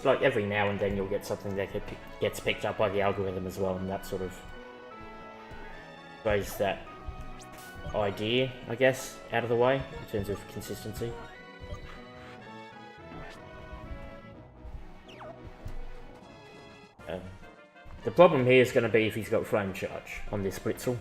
Like every now and then you'll get something that gets picked up by the algorithm as well, and that sort of throws that idea, I guess, out of the way in terms of consistency. The problem here is going to be if he's got flame charge on this Blitzel.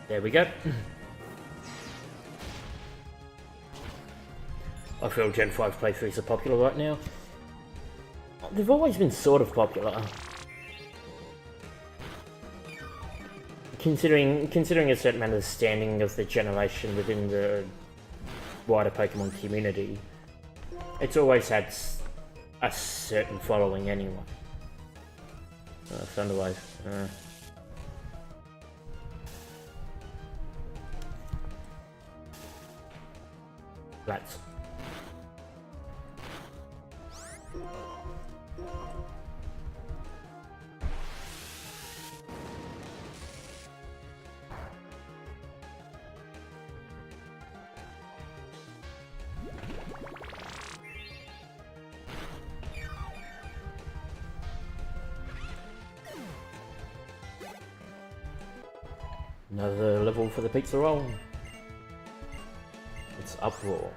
There we go. I feel Gen 5 playthroughs are popular right now. They've always been sort of popular. Considering a certain amount of the standing of the generation within the wider Pokemon community, it's always had a certain following anyway. Thunderwave. Flats. Another level for the pizza roll. It's Uproar.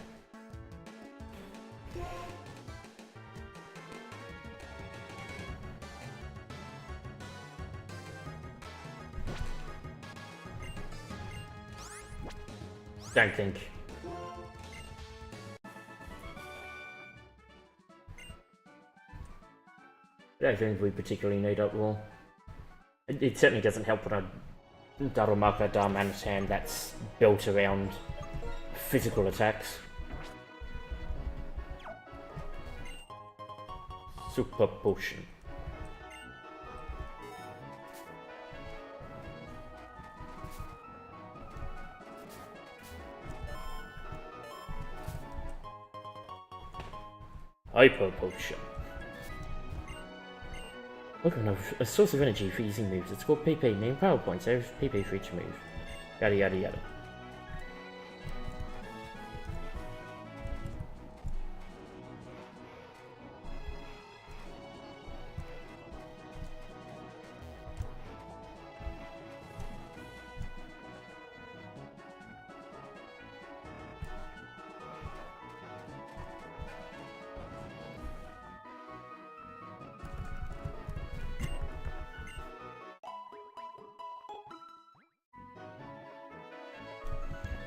Don't think. I don't think we particularly need Uproar. It certainly doesn't help when a Darumaka Darmanitan hand that's built around physical attacks. Super Potion. Hyper Potion. Pokemon have a source of energy for using moves. It's called PP, meaning power points. There's PP for each move. Yada yada yada.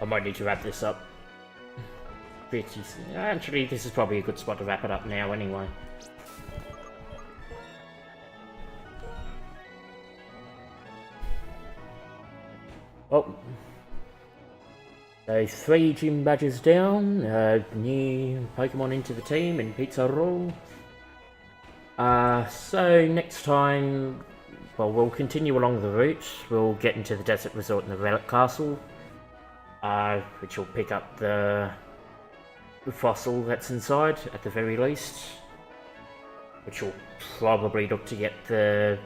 I might need to wrap this up pretty soon. Actually, this is probably a good spot to wrap it up now anyway. Oh. So 3 gym badges down, new Pokemon into the team in Pizza Roll. So next time, well, we'll continue along the route. We'll get into the Desert Resort and the Relic Castle. Which will pick up the fossil that's inside, at the very least. Which will probably look to get the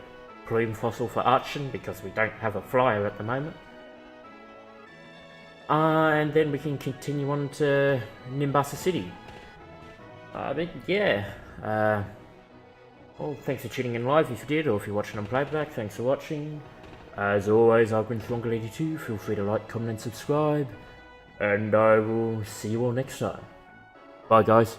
plume fossil for Archon, because we don't have a flyer at the moment. And then we can continue on to Nimbasa City. But yeah, well, thanks for tuning in live if you did, or if you're watching on playback, thanks for watching. As always, I've been Stronger82, feel free to like, comment and subscribe, and I will see you all next time. Bye guys.